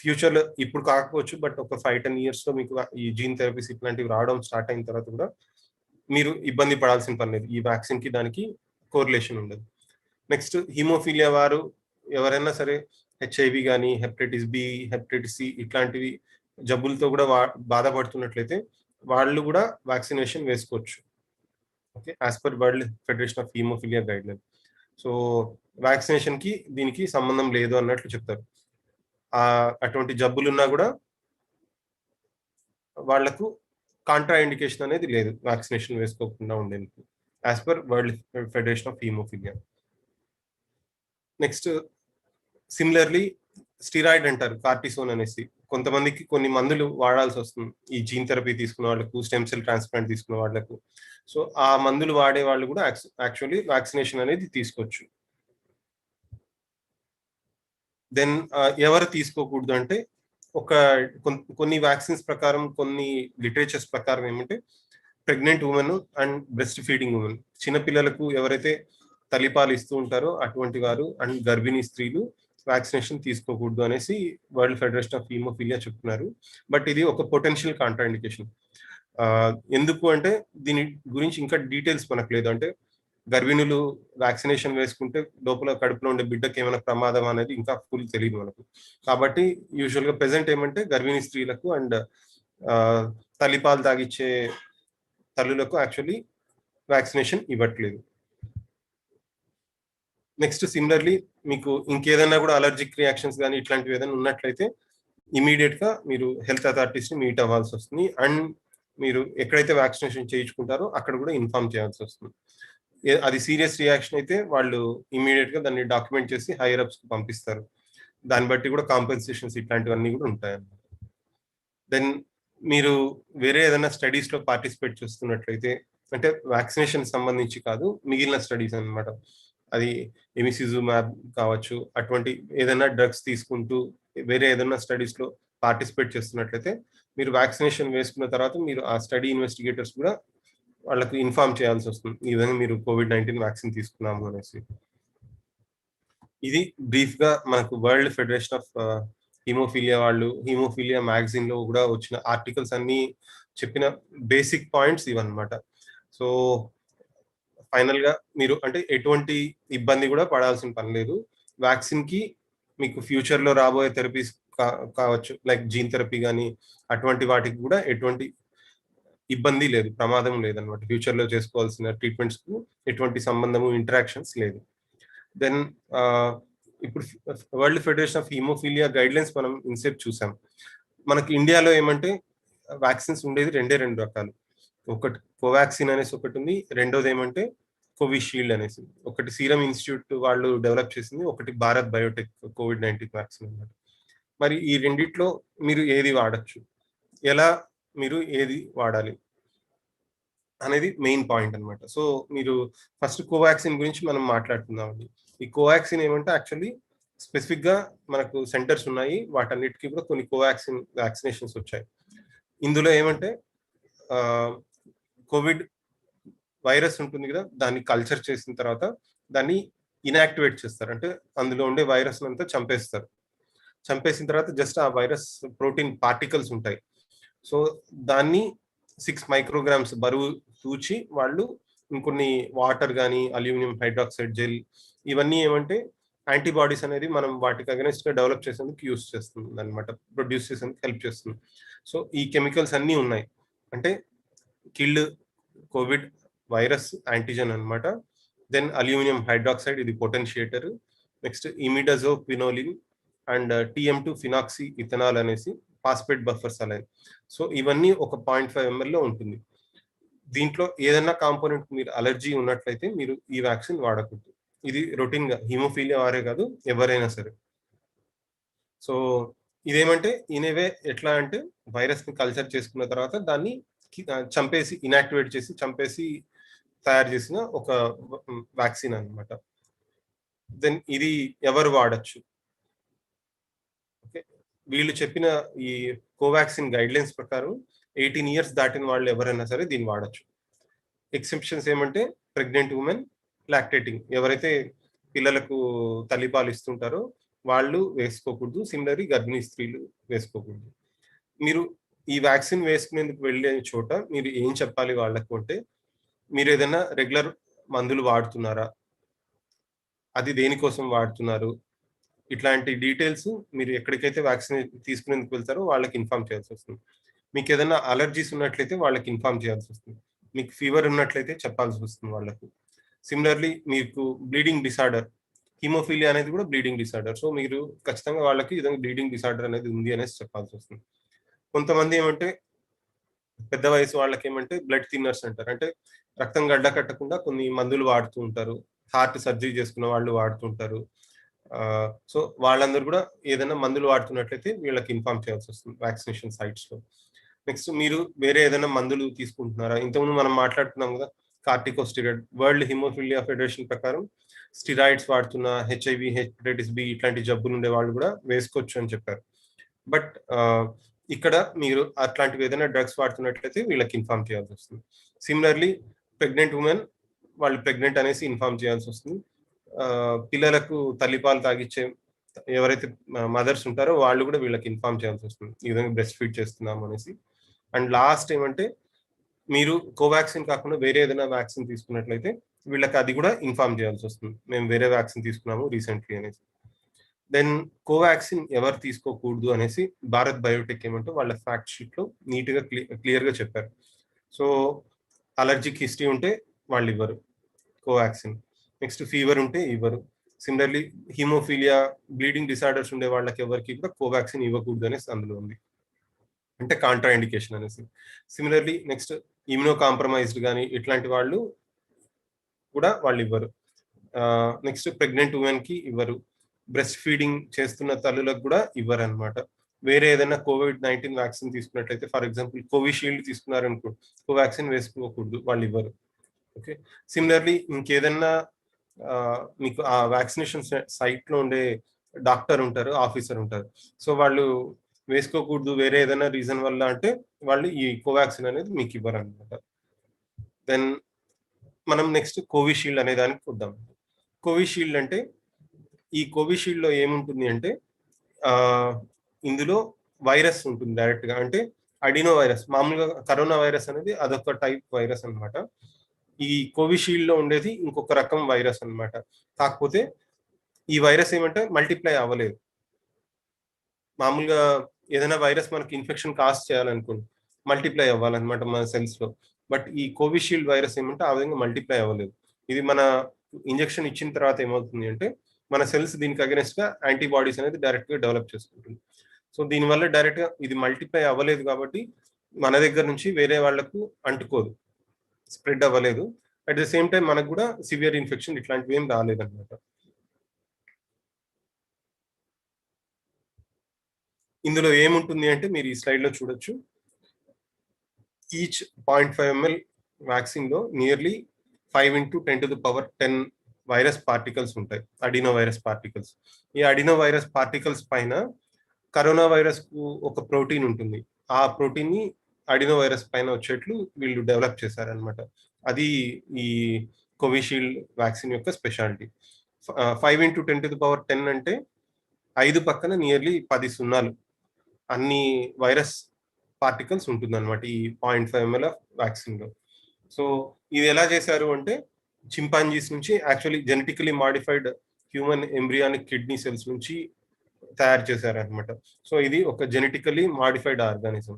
ఫ్యూచర్ లో ఇప్పుడు కాకపోవచ్చు, బట్ ఒక 5-10 years లో మీకు ఈ జీన్ థెరపీస్ ఇట్లాంటివి రావడం స్టార్ట్ అయిన తర్వాత కూడా మీరు ఇబ్బంది పడాల్సిన పని లేదు, ఈ వ్యాక్సిన్ కి దానికి కోరిలేషన్ ఉండదు. నెక్స్ట్ హీమోఫీలియా వారు ఎవరైనా సరే HIV కానీ హెపటైటిస్ బి, హెపటైటిస్ సి ఇట్లాంటివి జబ్బులతో కూడా బాధపడుతున్నట్లయితే వాళ్ళు కూడా వ్యాక్సినేషన్ వేసుకోవచ్చు. Okay, as per world federation of haemophilia guide line. So vaccination కి దీనికి సంబంధం లేదు అన్నట్లు చెప్తారు. అటువంటి జబ్బులు ఉన్నా కూడా వాళ్లకు కాంట్రా ఇండికేషన్ అనేది లేదు వ్యాక్సినేషన్ వేసుకోకుండా ఉండేందుకు as per world federation of haemophilia. Next similarly steroid అంటారు, కార్టిసోన్ అనేసి. కొంతమందికి కొన్ని మందులు వాడాల్సి వస్తుంది ఈ జీన్ థెరపీ తీసుకున్న వాళ్ళకు, స్టెమ్ సెల్ ట్రాన్స్ప్లాంట్ తీసుకున్న వాళ్ళకు. సో ఆ మందులు వాడే వాళ్ళు కూడా యాక్చువల్లీ వ్యాక్సినేషన్ అనేది తీసుకోవచ్చు. దెన్ ఎవరు తీసుకోకూడదు అంటే కొన్ని వ్యాక్సిన్స్ ప్రకారం, కొన్ని లిటరేచర్స్ ప్రకారం ఏమంటే pregnant women and breast feeding women, చిన్నపిల్లలకు ఎవరైతే తల్లిపాలు ఇస్తూ ఉంటారో అటువంటి వారు అండ్ గర్భిణీ స్త్రీలు వ్యాక్సినేషన్ తీసుకోకూడదు అనేసి వరల్డ్ ఫెడరేషన్ ఆఫ్ హీమోఫీలియా చెప్తున్నారు. బట్ ఇది ఒక పొటెన్షియల్ కాంట్రా ఇండికేషన్. ఎందుకు అంటే దీని గురించి ఇంకా డీటెయిల్స్ మనకు లేదు. అంటే గర్భిణులు వ్యాక్సినేషన్ వేసుకుంటే లోపల కడుపులో ఉండే బిడ్డకి ఏమైనా ప్రమాదం అనేది ఇంకా ఫుల్ తెలియదు మనకు. కాబట్టి యూజువల్ గా ప్రెసెంట్ ఏమంటే గర్భిణీ స్త్రీలకు అండ్ తల్లిపాలు తాగిచ్చే తల్లులకు యాక్చువల్లీ వ్యాక్సినేషన్ ఇవ్వట్లేదు. నెక్స్ట్ సిమిలర్లీ మీకు ఇంకేదైనా కూడా అలర్జిక్ రియాక్షన్స్ కానీ ఇట్లాంటివి ఏదైనా ఉన్నట్లయితే ఇమీడియట్ గా మీరు హెల్త్ అథారిటీస్ ని మీట్ అవ్వాల్సి వస్తుంది. అండ్ మీరు ఎక్కడైతే వ్యాక్సినేషన్ చేయించుకుంటారో అక్కడ కూడా ఇన్ఫార్మ్ చేయాల్సి వస్తుంది. అది సీరియస్ రియాక్షన్ అయితే వాళ్ళు ఇమీడియట్ గా దాన్ని డాక్యుమెంట్ చేసి హైయర్ అప్స్ కి పంపిస్తారు. దాన్ని బట్టి కూడా కాంపెన్సేషన్స్ ఇట్లాంటివన్నీ కూడా ఉంటాయన్నమాట. దెన్ మీరు వేరే ఏదైనా స్టడీస్ లో పార్టిసిపేట్ చేస్తున్నట్లయితే, అంటే వ్యాక్సినేషన్ సంబంధించి కాదు, మిగిలిన స్టడీస్ అన్నమాట, అది ఎమిసిజుమాబ్ కావచ్చు, అటువంటి ఏదైనా డ్రగ్స్ తీసుకుంటూ వేరే ఏదైనా స్టడీస్ లో పార్టిసిపేట్ చేస్తున్నట్లయితే మీరు వ్యాక్సినేషన్ వేసుకున్న తర్వాత మీరు ఆ స్టడీ ఇన్వెస్టిగేటర్స్ కూడా వాళ్ళకు ఇన్ఫార్మ్ చేయాల్సి వస్తుంది, ఈ విధంగా మీరు COVID-19 వ్యాక్సిన్ తీసుకున్నాము అనేసి. ఇది బ్రీఫ్ గా మనకు వరల్డ్ ఫెడరేషన్ ఆఫ్ హీమోఫీలియా వాళ్ళు హీమోఫీలియా మ్యాగజైన్ లో కూడా వచ్చిన ఆర్టికల్స్ అన్ని చెప్పిన బేసిక్ పాయింట్స్ ఇవన్నమాట. సో ఫైనల్ గా మీరు అంటే ఎటువంటి ఇబ్బంది కూడా పడాల్సిన పని లేదు. వ్యాక్సిన్ కి మీకు ఫ్యూచర్ లో రాబోయే థెరపీస్ కావచ్చు, లైక్ జీన్ థెరపీ కానీ అటువంటి వాటికి కూడా ఎటువంటి ఇబ్బంది లేదు, ప్రమాదం లేదనమాట. ఫ్యూచర్ లో చేసుకోవాల్సిన ట్రీట్మెంట్స్ కు ఎటువంటి సంబంధము, ఇంటరాక్షన్స్ లేదు. దెన్ ఇప్పుడు world federation of haemophilia guide lines మనం ఇన్సెప్ట్ చూసాం. మనకి ఇండియాలో ఏమంటే వ్యాక్సిన్స్ ఉండేది రెండు రకాలు. ఒకటి కోవాక్సిన్ అనేసి ఒకటి ఉంది, రెండోది ఏమంటే కోవిషీల్డ్ అనేసి. ఒకటి సీరం ఇన్స్టిట్యూట్ వాళ్ళు డెవలప్ చేసింది, ఒకటి భారత్ బయోటెక్ COVID-19 వ్యాక్సిన్ అన్నమాట. మరి ఈ రెండిట్లో మీరు ఏది వాడచ్చు, ఎలా మీరు ఏది వాడాలి అనేది మెయిన్ పాయింట్ అన్నమాట. సో మీరు ఫస్ట్ కోవాక్సిన్ గురించి మనం మాట్లాడుకుందామండి. ఈ కోవాక్సిన్ ఏమంటే యాక్చువల్లీ స్పెసిఫిక్ గా మనకు సెంటర్స్ ఉన్నాయి, వాటన్నిటికీ కూడా కొన్ని కోవాక్సిన్ వ్యాక్సినేషన్స్ వచ్చాయి. ఇందులో ఏమంటే కోవిడ్ వైరస్ ఉంటుంది కదా, దాన్ని కల్చర్ చేసిన తర్వాత దాన్ని ఇన్యాక్టివేట్ చేస్తారు. అంటే అందులో ఉండే వైరస్ అంతా చంపేస్తారు. చంపేసిన తర్వాత జస్ట్ ఆ వైరస్ ప్రోటీన్ పార్టికల్స్ ఉంటాయి. సో దాన్ని 6 మైక్రోగ్రామ్స్ బరువు తూచి వాళ్ళు ఇంకొన్ని వాటర్ కానీ అల్యూమినియం హైడ్రాక్సైడ్ జెల్ ఇవన్నీ ఏమంటే యాంటీబాడీస్ అనేది మనం వాటికి అగెనిస్ట్ గా డెవలప్ చేసేందుకు యూస్ చేస్తుంది అనమాట, ప్రొడ్యూస్ చేసేందుకు హెల్ప్ చేస్తుంది. సో ఈ కెమికల్స్ అన్నీ ఉన్నాయి. అంటే కిల్డ్ కోవిడ్ వైరస్ యాంటీజెన్ అనమాట. దెన్ అల్యూమినియం హైడ్రాక్సైడ్, ఇది పొటెన్షియేటర్. Next ఇమిడాజోక్వినోలిన్ and TM2 phenoxy ethanol అనేసి ఫాస్ఫేట్ బఫర్స్ అలైన్. సో ఇవన్నీ ఒక 0.5 ml లో ఉంటుంది. దీంట్లో ఏదైనా కాంపోనెంట్ మీరు అలర్జీ ఉన్నట్లయితే మీరు ఈ వ్యాక్సిన్ వాడకూడదు. ఇది రొటీన్ గా హీమోఫీలియా వారే కాదు, ఎవరైనా సరే. సో ఇదేమంటే ఇనేవే ఎట్లా అంటే వైరస్ ని కల్చర్ చేసుకున్న తర్వాత దాన్ని చంపేసి ఇన్యాక్టివేట్ చేసి చంపేసి తయారు చేసిన ఒక వ్యాక్సిన్ అన్నమాట. దెన్ ఇది ఎవరు వాడచ్చు? ఓకే, వీళ్ళు చెప్పిన ఈ కోవాక్సిన్ గైడ్ లైన్స్ ప్రకారం 18 years దాటిన వాళ్ళు ఎవరైనా సరే దీన్ని వాడచ్చు. ఎక్సెప్షన్స్ ఏమంటే ప్రెగ్నెంట్ ఉమెన్, లాక్టేటింగ్, ఎవరైతే పిల్లలకు తల్లిపాలు ఇస్తుంటారో వాళ్ళు వేసుకోకూడదు. సిమిలర్లీ గర్భిణీ స్త్రీలు వేసుకోకూడదు. మీరు ఈ వ్యాక్సిన్ వేసుకునేందుకు వెళ్ళే చోట మీరు ఏం చెప్పాలి వాళ్ళకు అంటే, మీరు ఏదైనా రెగ్యులర్ మందులు వాడుతున్నారా, అది దేనికోసం వాడుతున్నారు, ఇట్లాంటి డీటెయిల్స్ మీరు ఎక్కడికైతే వ్యాక్సిన్ తీసుకునేందుకు వెళ్తారో వాళ్ళకి ఇన్ఫార్మ్ చేయాల్సి వస్తుంది. మీకు ఏదైనా అలర్జీస్ ఉన్నట్లయితే వాళ్ళకి ఇన్ఫార్మ్ చేయాల్సి వస్తుంది. మీకు ఫీవర్ ఉన్నట్లయితే చెప్పాల్సి వస్తుంది వాళ్ళకు. సిమిలర్లీ మీకు బ్లీడింగ్ డిసార్డర్, హీమోఫీలియా అనేది కూడా బ్లీడింగ్ డిసార్డర్. సో మీరు ఖచ్చితంగా వాళ్ళకి ఏదైనా బ్లీడింగ్ డిసార్డర్ అనేది ఉంది అనేసి చెప్పాల్సి వస్తుంది. కొంతమంది ఏమంటే పెద్ద వయసు వాళ్ళకి ఏమంటే బ్లడ్ థిన్నర్స్ అంటారు. అంటే రక్తం గడ్డ కట్టకుండా కొన్ని మందులు వాడుతూ ఉంటారు. హార్ట్ సర్జరీ చేసుకున్న వాళ్ళు వాడుతుంటారు. సో వాళ్ళందరూ కూడా ఏదైనా మందులు వాడుతున్నట్లయితే వీళ్ళకి ఇన్ఫార్మ్ చేయాల్సి వస్తుంది వ్యాక్సినేషన్ సైట్స్ లో. నెక్స్ట్ మీరు వేరే ఏదైనా మందులు తీసుకుంటున్నారా? ఇంతకుముందు మనం మాట్లాడుతున్నాం కదా, కార్టికోస్టిరాయిడ్. వరల్డ్ హిమోఫిలియా ఫెడరేషన్ ప్రకారం స్టిరాయిడ్స్ వాడుతున్న HIV, హెపటైటిస్ B ఇట్లాంటి జబ్బులు ఉండే వాళ్ళు కూడా వేసుకోవచ్చు అని చెప్పారు. బట్ ఇక్కడ మీరు అట్లాంటివి ఏదైనా డ్రగ్స్ వాడుతున్నట్లయితే వీళ్ళకి ఇన్ఫార్మ్ చేయాల్సి వస్తుంది. సిమిలర్లీ ప్రెగ్నెంట్ ఉమెన్, వాళ్ళు ప్రెగ్నెంట్ అనేసి ఇన్ఫార్మ్ చేయాల్సి వస్తుంది. పిల్లలకు తల్లిపాలు తాగిచ్చే ఎవరైతే మదర్స్ ఉంటారో వాళ్ళు కూడా వీళ్ళకి ఇన్ఫార్మ్ చేయాల్సి వస్తుంది, ఈ విధంగా బ్రెస్ట్ ఫీడ్ చేస్తున్నాం అనేసి. అండ్ లాస్ట్ ఏమంటే మీరు కోవాక్సిన్ కాకుండా వేరే ఏదైనా వ్యాక్సిన్ తీసుకున్నట్లయితే వీళ్ళకి అది కూడా ఇన్ఫార్మ్ చేయాల్సి వస్తుంది, మేము వేరే వ్యాక్సిన్ తీసుకున్నాము రీసెంట్లీ అనేసి. దెన్ కోవాక్సిన్ ఎవరు తీసుకోకూడదు అనేసి భారత్ బయోటెక్ ఏమంటే వాళ్ళ ఫ్యాక్ట్ షీట్ లో నీట్ గా క్లియర్ గా చెప్పారు. సో అలర్జిక్ హిస్టరీ ఉంటే వాళ్ళు ఇవ్వరు కోవాక్సిన్. నెక్స్ట్ ఫీవర్ ఉంటే ఇవ్వరు. సిమిలర్లీ హీమోఫీలియా, బ్లీడింగ్ డిసార్డర్స్ ఉండే వాళ్ళకి ఎవరికి కూడా కోవాక్సిన్ ఇవ్వకూడదు అనేసి అందులో ఉంది, అంటే కాంట్రా ఇండికేషన్ అనేసి. సిమిలర్లీ నెక్స్ట్ ఇమ్యూనో కాంప్రమైజ్డ్ కానీ ఇట్లాంటి వాళ్ళు కూడా వాళ్ళు ఇవ్వరు. నెక్స్ట్ ప్రెగ్నెంట్ ఉమెన్ కి ఇవ్వరు. బ్రెస్ట్ ఫీడింగ్ చేస్తున్న తల్లులకు కూడా ఇవ్వరు అనమాట. వేరే ఏదైనా COVID-19 వ్యాక్సిన్ తీసుకున్నట్లయితే, ఫర్ ఎగ్జాంపుల్ కోవిషీల్డ్ తీసుకున్నారనుకో, కోవాక్సిన్ వేసుకోకూడదు, వాళ్ళు ఇవ్వరు. ఓకే, సిమిలర్లీ ఇంకేదన్నా మీకు ఆ వ్యాక్సినేషన్ సైట్ లో ఉండే డాక్టర్ ఉంటారు, ఆఫీసర్ ఉంటారు, సో వాళ్ళు వేసుకోకూడదు వేరే ఏదైనా రీజన్ వల్ల అంటే వాళ్ళు ఈ కోవాక్సిన్ అనేది మీకు ఇవ్వరు అనమాట. దెన్ మనం నెక్స్ట్ కోవిషీల్డ్ అనే దానికి చూద్దాం. కోవిషీల్డ్ అంటే, ఈ కోవిషీల్డ్ లో ఏముంటుంది అంటే ఇందులో వైరస్ ఉంటుంది డైరెక్ట్ గా. అంటే అడినో వైరస్, మామూలుగా కరోనా వైరస్ అనేది అదొక టైప్ వైరస్ అన్నమాట. ఈ కోవిషీల్డ్ లో ఉండేది ఇంకొక రకం వైరస్ అన్నమాట. కాకపోతే ఈ వైరస్ ఏమంటే మల్టిప్లై అవ్వలేదు. మామూలుగా ఏదైనా వైరస్ మనకి ఇన్ఫెక్షన్ కాజ్ చేయాలనుకోండి, మల్టిప్లై అవ్వాలన్నమాట మన సెల్స్ లో. బట్ ఈ కోవిషీల్డ్ వైరస్ ఏమంటే ఆ విధంగా మల్టిప్లై అవ్వలేదు. ఇది మన ఇంజెక్షన్ ఇచ్చిన తర్వాత ఏమవుతుంది అంటే మన సెల్స్ దీనికి అగెనెస్ట్ గా యాంటీబాడీస్ అనేది డైరెక్ట్ గా డెవలప్ చేసుకుంటుంది. సో దీనివల్ల డైరెక్ట్ గా ఇది మల్టిప్లై అవ్వలేదు కాబట్టి మన దగ్గర నుంచి వేరే వాళ్లకు అంటుకోదు, స్ప్రెడ్ అవ్వలేదు. అట్ ద సేమ్ టైం మనకు కూడా సివియర్ ఇన్ఫెక్షన్ ఇట్లాంటివి ఏం రాలేదన్నమాట. ఇందులో ఏముంటుంది అంటే మీరు ఈ స్లైడ్ లో చూడొచ్చు. ఈచ్ 0.5 ml వ్యాక్సిన్ లో నియర్లీ 5 × 10⁻10 వైరస్ పార్టికల్స్ ఉంటాయి, అడినో వైరస్ పార్టికల్స్. ఈ అడినో వైరస్ పార్టికల్స్ పైన కరోనా వైరస్ కు ఒక ప్రోటీన్ ఉంటుంది. ఆ ప్రోటీన్ ని అడినో వైరస్ పైన వచ్చేట్లు వీళ్ళు డెవలప్ చేశారనమాట. అది ఈ కోవిషీల్డ్ వ్యాక్సిన్ యొక్క స్పెషాలిటీ. 5 × 10⁻10 అంటే 5 పక్కన నియర్లీ 10 సున్నాలు అన్ని వైరస్ పార్టికల్స్ ఉంటుంది అనమాట ఈ 0.5 ml వ్యాక్సిన్ లో. సో ఇది ఎలా చేశారు అంటే చింపాంజీస్ నుంచి actually genetically modified human embryonic kidney cells నుంచి తయారు చేశారు అనమాట. సో ఇది ఒక జెనెటికలీ మాడిఫైడ్ ఆర్గానిజం.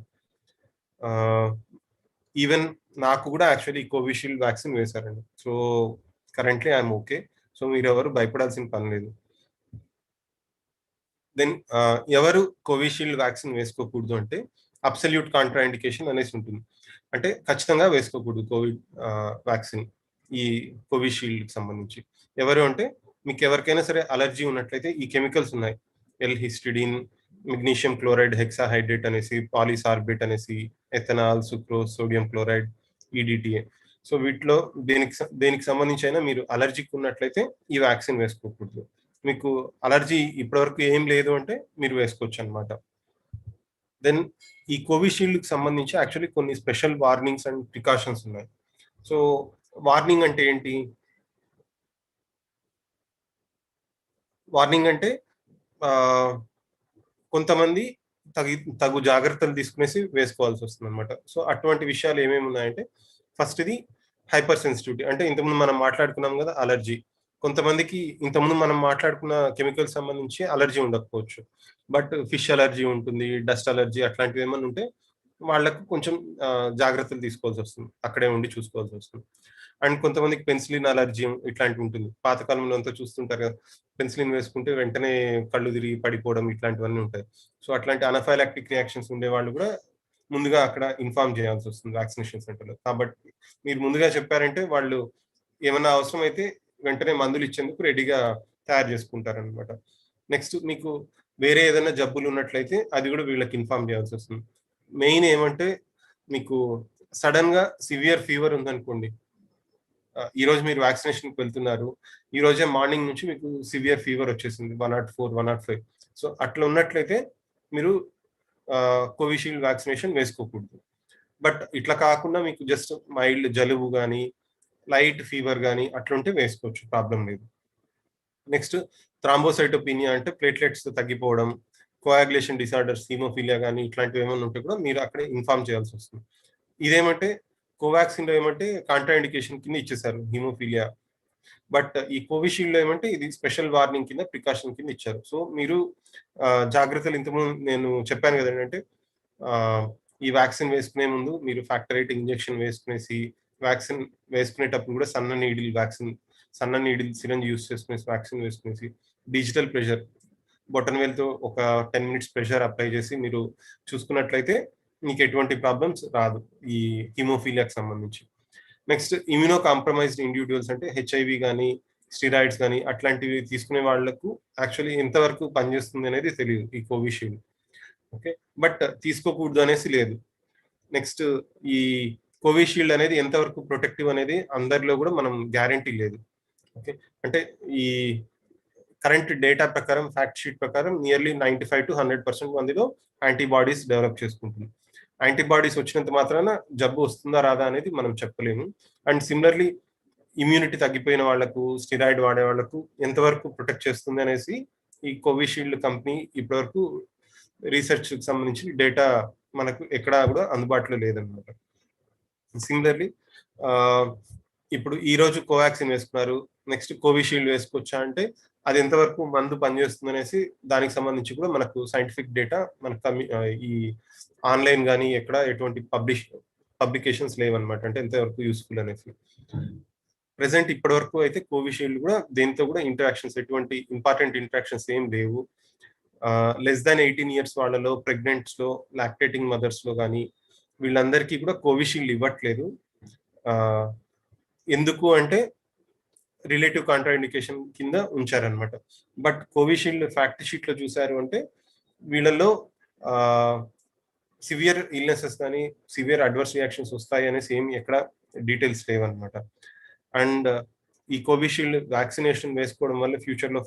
ఈవెన్ నాకు కూడా యాక్చువల్లీ కోవిషీల్డ్ వ్యాక్సిన్ వేశారండి. So currently I'm okay. So మీరు ఎవరు భయపడాల్సిన పని లేదు. దెన్ ఎవరు కోవిషీల్డ్ వ్యాక్సిన్ వేసుకోకూడదు అంటే అబ్సల్యూట్ కాంట్రా ఇండికేషన్ అనేసి ఉంటుంది. అంటే ఖచ్చితంగా వేసుకోకూడదు కోవిడ్ వ్యాక్సిన్ ఈ కోవిషీల్డ్ సంబంధించి. ఎవరు అంటే మీకు ఎవరికైనా సరే అలర్జీ ఉన్నట్లయితే ఈ కెమికల్స్ ఉన్నాయి, ఎల్హిస్టిడిన్, మెగ్నీషియం క్లోరైడ్ హెక్సాహైడ్రేట్ అనేసి, పాలిసార్బేట్ అనేసి, ethanol, sucrose, sodium chloride, EDTA. So వీటిలో దేనికి సంబంధించి అయినా మీరు అలర్జీకి ఉన్నట్లయితే ఈ వ్యాక్సిన్ వేసుకోకూడదు. మీకు అలర్జీ ఇప్పటివరకు ఏం లేదు అంటే మీరు వేసుకోవచ్చు అనమాట. దెన్ ఈ కోవిషీల్డ్కి సంబంధించి యాక్చువల్లీ కొన్ని స్పెషల్ వార్నింగ్స్ అండ్ ప్రికాషన్స్ ఉన్నాయి. సో వార్నింగ్ అంటే ఏంటి? వార్నింగ్ అంటే కొంతమంది తగు జాగ్రత్తలు తీసుకునేసి వేసుకోవాల్సి వస్తుంది అనమాట. సో అటువంటి విషయాలు ఏమేమి ఉన్నాయంటే ఫస్ట్ ఇది హైపర్ సెన్సిటివిటీ. అంటే ఇంతకుముందు మనం మాట్లాడుకున్నాం కదా అలర్జీ. కొంతమందికి ఇంతకుముందు మనం మాట్లాడుకున్న కెమికల్ సంబంధించి అలర్జీ ఉండకపోవచ్చు, బట్ ఫిష్ అలర్జీ ఉంటుంది, డస్ట్ అలర్జీ అట్లాంటివి ఏమైనా ఉంటే వాళ్ళకు కొంచెం జాగ్రత్తలు తీసుకోవాల్సి వస్తుంది, అక్కడే ఉండి చూసుకోవాల్సి వస్తుంది. అండ్ కొంతమందికి పెన్సిలిన్ అలర్జీ ఇట్లాంటివి ఉంటుంది. పాతకాలంలో అంతా చూస్తుంటారు కదా, పెన్సిలిన్ వేసుకుంటే వెంటనే కళ్ళు తిరిగి పడిపోవడం ఇట్లాంటివన్నీ ఉంటాయి. సో అట్లాంటి అనఫైలాక్టిక్ రియాక్షన్స్ ఉండే వాళ్ళు కూడా ముందుగా అక్కడ ఇన్ఫార్మ్ చేయాల్సి వస్తుంది వ్యాక్సినేషన్ సెంటర్లో. కాబట్టి మీరు ముందుగా చెప్పారంటే వాళ్ళు ఏమైనా అవసరం అయితే వెంటనే మందులు ఇచ్చేందుకు రెడీగా తయారు చేసుకుంటారు అనమాట. నెక్స్ట్ మీకు వేరే ఏదైనా జబ్బులు ఉన్నట్లయితే అది కూడా వీళ్ళకి ఇన్ఫార్మ్ చేయాల్సి వస్తుంది. మెయిన్ ఏమంటే మీకు సడన్ గా సివియర్ ఫీవర్ ఉందనుకోండి, ఈ రోజు మీరు వ్యాక్సినేషన్కి వెళ్తున్నారు, ఈ రోజే మార్నింగ్ నుంచి మీకు సివియర్ ఫీవర్ వచ్చేసింది 104, 105. సో అట్లా ఉన్నట్లయితే మీరు కోవిషీల్డ్ వ్యాక్సినేషన్ వేసుకోకూడదు. బట్ ఇట్లా కాకుండా మీకు జస్ట్ మైల్డ్ జలుబు కానీ లైట్ ఫీవర్ కానీ అట్లుంటే వేసుకోవచ్చు, ప్రాబ్లం లేదు. నెక్స్ట్ థ్రాంబోసైటోపినియా అంటే ప్లేట్లెట్స్ తగ్గిపోవడం, కోయాగులేషన్ డిసార్డర్స్, హీమోఫీలియా కానీ ఇట్లాంటివి ఏమైనా ఉంటే కూడా మీరు అక్కడే ఇన్ఫార్మ్ చేయాల్సి వస్తుంది. ఇదేమంటే కోవాక్సిన్ లో ఏమంటే కాంట్రా ఇండికేషన్ కింద ఇచ్చేసారు హీమోఫీలియా, బట్ ఈ కోవిషీల్డ్ లో ఏమంటే ఇది స్పెషల్ వార్నింగ్ కింద ప్రికాషన్ కింద ఇచ్చారు. సో మీరు జాగ్రత్తలు ఇంతకుముందు నేను చెప్పాను కదండి, అంటే ఈ వ్యాక్సిన్ వేసుకునే ముందు మీరు ఫ్యాక్టర్ 8 ఇంజెక్షన్ వేసుకునేసి వ్యాక్సిన్ వేసుకునేటప్పుడు కూడా సన్న నీడిల్ సిరంజ్ యూస్ చేసుకునేసి వ్యాక్సిన్ వేసుకునేసి డిజిటల్ ప్రెషర్ బొటన్ వేల్తో ఒక 10 minutes ప్రెషర్ అప్లై చేసి మీరు చూసుకున్నట్లయితే మీకు ఎటువంటి ప్రాబ్లమ్స్ రాదు ఈ హిమోఫీలియాకి సంబంధించి. నెక్స్ట్ ఇమ్యూనో కాంప్రమైజ్డ్ ఇండివిజువల్స్ అంటే హెచ్ఐవి కానీ స్టిరాయిడ్స్ కానీ అట్లాంటివి తీసుకునే వాళ్లకు యాక్చువల్లీ ఎంతవరకు పనిచేస్తుంది అనేది తెలియదు ఈ కోవిషీల్డ్. ఓకే, బట్ తీసుకోకూడదు అనేసి లేదు. నెక్స్ట్ ఈ కోవిషీల్డ్ అనేది ఎంతవరకు ప్రొటెక్టివ్ అనేది అందరిలో కూడా మనం గ్యారంటీ లేదు. ఓకే, అంటే ఈ కరెంట్ డేటా ప్రకారం, ఫ్యాక్ట్ షీట్ ప్రకారం నియర్లీ 95 to 100% మందిలో యాంటీబాడీస్ డెవలప్ చేసుకుంటుంది. యాంటీబాడీస్ వచ్చినంత మాత్రాన జబ్బు వస్తుందా రాదా అనేది మనం చెప్పలేము. అండ్ సిమిలర్లీ ఇమ్యూనిటీ తగ్గిపోయిన వాళ్లకు, స్టిరాయిడ్ వాడే వాళ్లకు ఎంతవరకు ప్రొటెక్ట్ చేస్తుంది అనేసి ఈ కోవిషీల్డ్ కంపెనీ ఇప్పటివరకు రీసెర్చ్ సంబంధించి డేటా మనకు ఎక్కడా కూడా అందుబాటులో లేదనమాట. సిమిలర్లీ ఇప్పుడు ఈ రోజు కోవాక్సిన్ వేసుకున్నారు, నెక్స్ట్ కోవిషీల్డ్ వేసుకోవచ్చా అంటే అది ఎంతవరకు మందు పనిచేస్తుంది అనేసి దానికి సంబంధించి కూడా మనకు సైంటిఫిక్ డేటా మనకు ఈ ఆన్లైన్ కానీ ఎక్కడ ఎటువంటి పబ్లికేషన్స్ లేవన్నమాట, అంటే ఎంతవరకు యూస్ఫుల్ అనేసి. ప్రెసెంట్ ఇప్పటి వరకు అయితే కోవిషీల్డ్ కూడా దేంతో కూడా ఇంటరాక్షన్స్, ఎటువంటి ఇంపార్టెంట్ ఇంటరాక్షన్స్ ఏం లేవు. లెస్ దాన్ 18 years వాళ్ళలో, ప్రెగ్నెంట్స్ లో, లాక్టేటింగ్ మదర్స్ లో కానీ వీళ్ళందరికీ కూడా కోవిషీల్డ్ ఇవ్వట్లేదు. ఎందుకు అంటే రిలేటివ్ కాంట్రాఇండికేషన్ కింద ఉంచారనమాట. బట్ కోవిషీల్డ్ ఫ్యాక్ట్ షీట్ లో చూసారు అంటే వీళ్ళలో సివియర్ ఇల్నెసెస్ కానీ సివియర్ అడ్వర్స్ రియాక్షన్స్ వస్తాయి అనేసి ఏమి ఎక్కడ డీటెయిల్స్ లేవన్నమాట. అండ్ ఈ కోవిషీల్డ్ వ్యాక్సినేషన్ వేసుకోవడం వల్ల ఫ్యూచర్ లో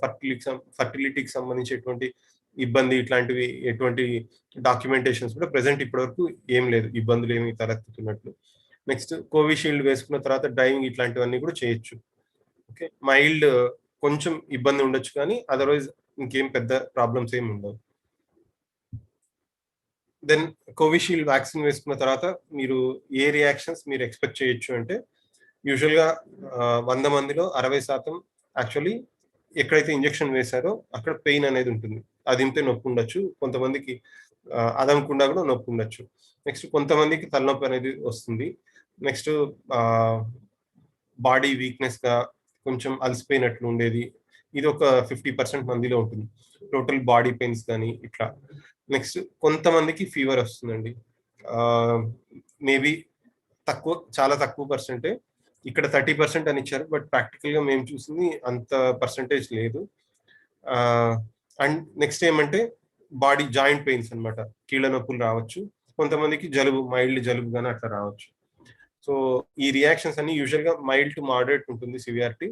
ఫర్టిలిటీకి సంబంధించేటువంటి ఇబ్బంది ఇట్లాంటివి ఎటువంటి డాక్యుమెంటేషన్స్ కూడా ప్రెసెంట్ ఇప్పటి వరకు ఏం లేదు, ఇబ్బందులు ఏమి తలెత్తుతున్నట్లు. నెక్స్ట్ కోవిషీల్డ్ వేసుకున్న తర్వాత డ్రైవింగ్ ఇట్లాంటివన్నీ కూడా చేయొచ్చు. ఓకే, మైల్డ్ కొంచెం ఇబ్బంది ఉండొచ్చు కానీ అదర్వైజ్ ఇంకేం పెద్ద ప్రాబ్లమ్స్ ఏమి ఉండవు. దెన్ కోవిషీల్డ్ వ్యాక్సిన్ వేసుకున్న తర్వాత మీరు ఏ రియాక్షన్స్ మీరు ఎక్స్పెక్ట్ చేయొచ్చు అంటే యూజువల్ గా 100 మందిలో 60% యాక్చువల్లీ ఎక్కడైతే ఇంజెక్షన్ వేశారో అక్కడ పెయిన్ అనేది ఉంటుంది. అది ఇంతే నొప్పి ఉండొచ్చు, కొంతమందికి అదనకుండా కూడా నొప్పి ఉండొచ్చు. నెక్స్ట్ కొంతమందికి తలనొప్పి అనేది వస్తుంది. నెక్స్ట్ బాడీ వీక్నెస్ గా కొంచెం అలసిపోయినట్లు ఉండేది, ఇది ఒక 50% మందిలో ఉంటుంది. టోటల్ బాడీ పెయిన్స్ కానీ ఇట్లా. నెక్స్ట్ కొంతమందికి ఫీవర్ వస్తుందండి, మేబీ చాలా తక్కువ పర్సెంటే. ఇక్కడ 30% అని ఇచ్చారు, బట్ ప్రాక్టికల్ గా మేము చూసింది అంత పర్సెంటేజ్ లేదు. అండ్ నెక్స్ట్ ఏమంటే బాడీ జాయింట్ పెయిన్స్ అనమాట, కీళ్ళ నొప్పులు రావచ్చు, కొంతమందికి జలుబు, మైల్డ్ జలుబు కానీ అట్లా రావచ్చు. సో ఈ రియాక్షన్స్ అన్ని యూజువల్ గా మైల్డ్ టు మోడరేట్ ఉంటుంది సివియారిటీ.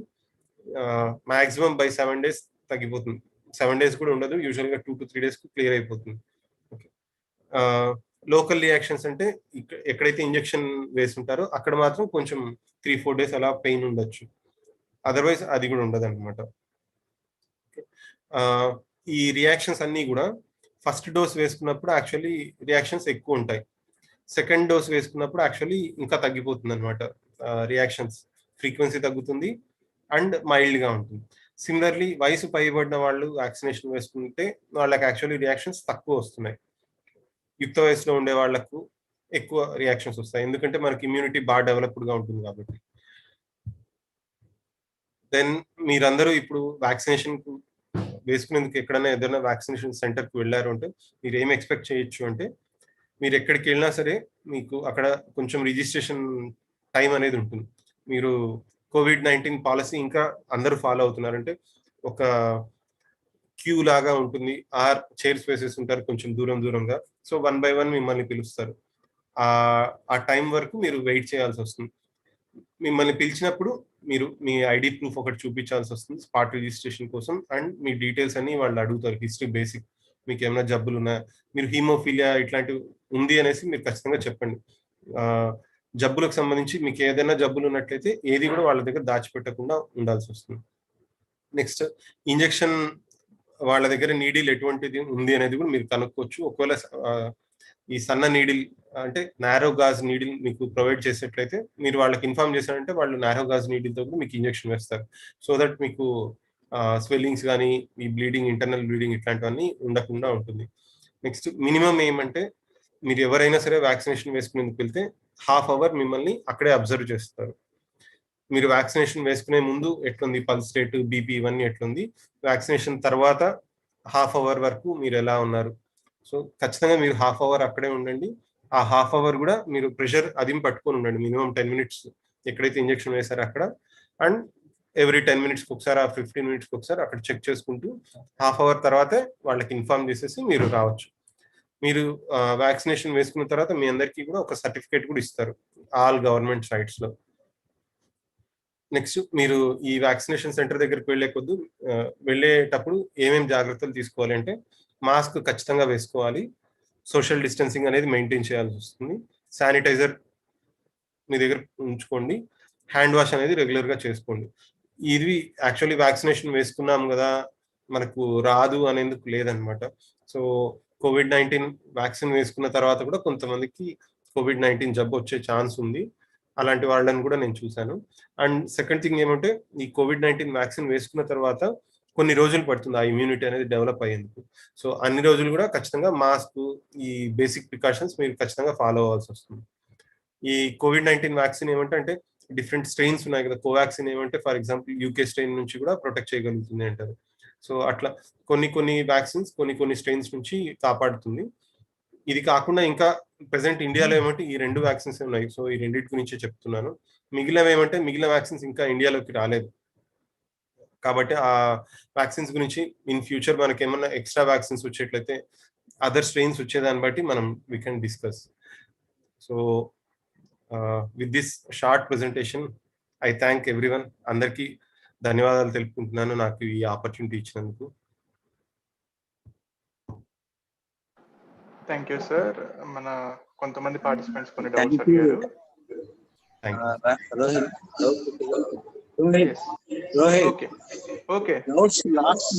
మాక్సిమం బై 7 days తగ్గిపోతుంది. 7 days కూడా ఉండదు, యూజువల్ గా 2 to 3 days క్లియర్ అయిపోతుంది. ఓకే, లోకల్ రియాక్షన్స్ అంటే ఎక్కడైతే ఇంజెక్షన్ వేస్తుంటారో అక్కడ మాత్రం కొంచెం 3-4 days అలా పెయిన్ ఉండొచ్చు, అదర్వైజ్ అది కూడా ఉండదు అనమాట. ఈ రియాక్షన్స్ అన్ని కూడా ఫస్ట్ డోస్ వేసుకున్నప్పుడు యాక్చువల్లీ రియాక్షన్స్ ఎక్కువ ఉంటాయి, సెకండ్ డోస్ వేసుకున్నప్పుడు యాక్చువల్లీ ఇంకా తగ్గిపోతుంది అనమాట. రియాక్షన్స్ ఫ్రీక్వెన్సీ తగ్గుతుంది అండ్ మైల్డ్ గా ఉంటుంది. సిమిలర్లీ వయసు పైబడిన వాళ్ళు వ్యాక్సినేషన్ వేసుకుంటే వాళ్ళకి యాక్చువల్లీ రియాక్షన్స్ తక్కువ వస్తున్నాయి. యుక్త వయసులో ఉండే వాళ్లకు ఎక్కువ రియాక్షన్స్ వస్తాయి, ఎందుకంటే మనకి ఇమ్యూనిటీ బాగా డెవలప్డ్ గా ఉంటుంది కాబట్టి. దెన్ మీరందరూ ఇప్పుడు వ్యాక్సినేషన్ వేసుకునేందుకు ఎక్కడైనా ఏదైనా వ్యాక్సినేషన్ సెంటర్ కి వెళ్ళారు అంటే మీరు ఏం ఎక్స్పెక్ట్ చేయొచ్చు అంటే, మీరు ఎక్కడికి వెళ్ళినా సరే మీకు అక్కడ కొంచెం రిజిస్ట్రేషన్ టైం అనేది ఉంటుంది. మీరు COVID-19 పాలసీ ఇంకా అందరూ ఫాలో అవుతున్నారంటే ఒక క్యూ లాగా ఉంటుంది, చైర్స్ వేసేసి ఉంటారు కొంచెం దూరంగా. సో 1 by 1 మిమ్మల్ని పిలుస్తారు. ఆ టైం వరకు మీరు వెయిట్ చేయాల్సి వస్తుంది. మిమ్మల్ని పిలిచినప్పుడు మీరు మీ ఐడి ప్రూఫ్ ఒకటి చూపించాల్సి వస్తుంది స్పాట్ రిజిస్ట్రేషన్ కోసం. అండ్ మీ డీటెయిల్స్ అన్ని వాళ్ళు అడుగుతారు, హిస్టరీ బేసిక్, మీకు ఏమైనా జబ్బులు ఉన్నాయా, మీరు హీమోఫీలియా ఇట్లాంటివి ఉంది అనేసి మీరు ఖచ్చితంగా చెప్పండి. జబ్బులకు సంబంధించి మీకు ఏదైనా జబ్బులు ఉన్నట్లయితే ఏది కూడా వాళ్ళ దగ్గర దాచిపెట్టకుండా ఉండాల్సి వస్తుంది. నెక్స్ట్ ఇంజెక్షన్ వాళ్ళ దగ్గర నీడిల్ ఎటువంటిది ఉంది అనేది కూడా మీరు కనుక్కోవచ్చు. ఒకవేళ ఈ సన్న నీడిల్ అంటే నారో గాజ్ నీడిల్ మీకు ప్రొవైడ్ చేసేట్లయితే మీరు వాళ్ళకి ఇన్ఫార్మ్ చేశారంటే వాళ్ళు నారో గాజ్ నీడిల్ తో కూడా మీకు ఇంజెక్షన్ వేస్తారు, సో దట్ మీకు స్వెల్లింగ్స్ కానీ ఈ బ్లీడింగ్, ఇంటర్నల్ బ్లీడింగ్ ఇట్లాంటివన్నీ ఉండకుండా ఉంటుంది. నెక్స్ట్ మినిమం ఏమంటే మీరు ఎవరైనా సరే వ్యాక్సినేషన్ వేసుకునేందుకు వెళ్తే హాఫ్ అవర్ మిమ్మల్ని అక్కడే అబ్జర్వ్ చేస్తారు. మీరు వ్యాక్సినేషన్ వేసుకునే ముందు ఎట్లుంది పల్స్ రేట్, బీపీ ఇవన్నీ ఎట్లుంది, వ్యాక్సినేషన్ తర్వాత హాఫ్ అవర్ వరకు మీరు ఎలా ఉన్నారు. సో ఖచ్చితంగా మీరు హాఫ్ అవర్ అక్కడే ఉండండి. ఆ హాఫ్ అవర్ కూడా మీరు ప్రెషర్ అది పట్టుకొని ఉండండి, మినిమం 10 minutes ఎక్కడైతే ఇంజెక్షన్ వేశారో అక్కడ. అండ్ ఎవ్రీ 10 minutes ఒకసారి, 15 minutes ఒకసారి అక్కడ చెక్ చేసుకుంటూ హాఫ్ అవర్ తర్వాతే వాళ్ళకి ఇన్ఫార్మ్ చేసేసి మీరు రావచ్చు. మీరు వ్యాక్సినేషన్ వేసుకున్న తర్వాత మీ అందరికీ కూడా ఒక సర్టిఫికేట్ కూడా ఇస్తారు ఆల్ గవర్నమెంట్ సైట్స్ లో. నెక్స్ట్ మీరు ఈ వ్యాక్సినేషన్ సెంటర్ దగ్గరికి వెళ్ళేటప్పుడు ఏమేమి జాగ్రత్తలు తీసుకోవాలి అంటే, మాస్క్ ఖచ్చితంగా వేసుకోవాలి, సోషల్ డిస్టెన్సింగ్ అనేది మెయింటైన్ చేయాల్సి వస్తుంది, శానిటైజర్ మీ దగ్గర ఉంచుకోండి, హ్యాండ్ వాష్ అనేది రెగ్యులర్ గా చేసుకోండి. ఇది యాక్చువల్లీ వ్యాక్సినేషన్ వేసుకున్నాం కదా మనకు రాదు అనేందుకు లేదనమాట. సో COVID-19 వ్యాక్సిన్ వేసుకున్న తర్వాత కూడా కొంతమందికి COVID-19 జబ్బు వచ్చే ఛాన్స్ ఉంది. అలాంటి వాళ్ళని కూడా నేను చూశాను. అండ్ సెకండ్ థింగ్ ఏమంటే ఈ COVID-19 వ్యాక్సిన్ వేసుకున్న తర్వాత కొన్ని రోజులు పడుతుంది ఆ ఇమ్యూనిటీ అనేది డెవలప్ అయ్యేందుకు. సో అన్ని రోజులు కూడా ఖచ్చితంగా మాస్క్, ఈ బేసిక్ ప్రికాషన్స్ మీరు ఖచ్చితంగా ఫాలో అవ్వాల్సి వస్తుంది. ఈ COVID-19 వ్యాక్సిన్ ఏమంటే అంటే డిఫరెంట్ స్ట్రెయిన్స్ ఉన్నాయి కదా. కోవాక్సిన్ ఏమంటే ఫర్ ఎగ్జాంపుల్ యూకే స్ట్రెయిన్ నుంచి కూడా ప్రొటెక్ట్ చేయగలుగుతుంది అంటారు. సో అట్లా కొన్ని వ్యాక్సిన్స్ కొన్ని స్ట్రెయిన్స్ నుంచి కాపాడుతుంది. ఇది కాకుండా ఇంకా ప్రెసెంట్ ఇండియాలో ఏమంటే ఈ 2 వ్యాక్సిన్స్ ఉన్నాయి. సో ఈ రెండింటి గురించే చెప్తున్నాను. మిగిలిన వ్యాక్సిన్స్ ఇంకా ఇండియాలోకి రాలేదు. కాబట్టి ఆ వ్యాక్సిన్స్ గురించి ఇన్ ఫ్యూచర్ మనకేమన్నా ఎక్స్ట్రా వ్యాక్సిన్స్ వచ్చేట్లయితే అదర్ స్ట్రెయిన్స్ వచ్చేదాన్ని బట్టి మనం we can discuss. So with this short presentation I thank everyone. అందరికీ ధన్యవాదాలు తెలుపుకుంటున్నాను నాకు ఈ ఆపర్చునిటీ ఇచ్చినందుకు. Thank you sir. మన కొంతమంది పార్టిసిపెంట్స్ కొన్ని డౌట్స్ అడిగారు. Rohit okay okay doubts last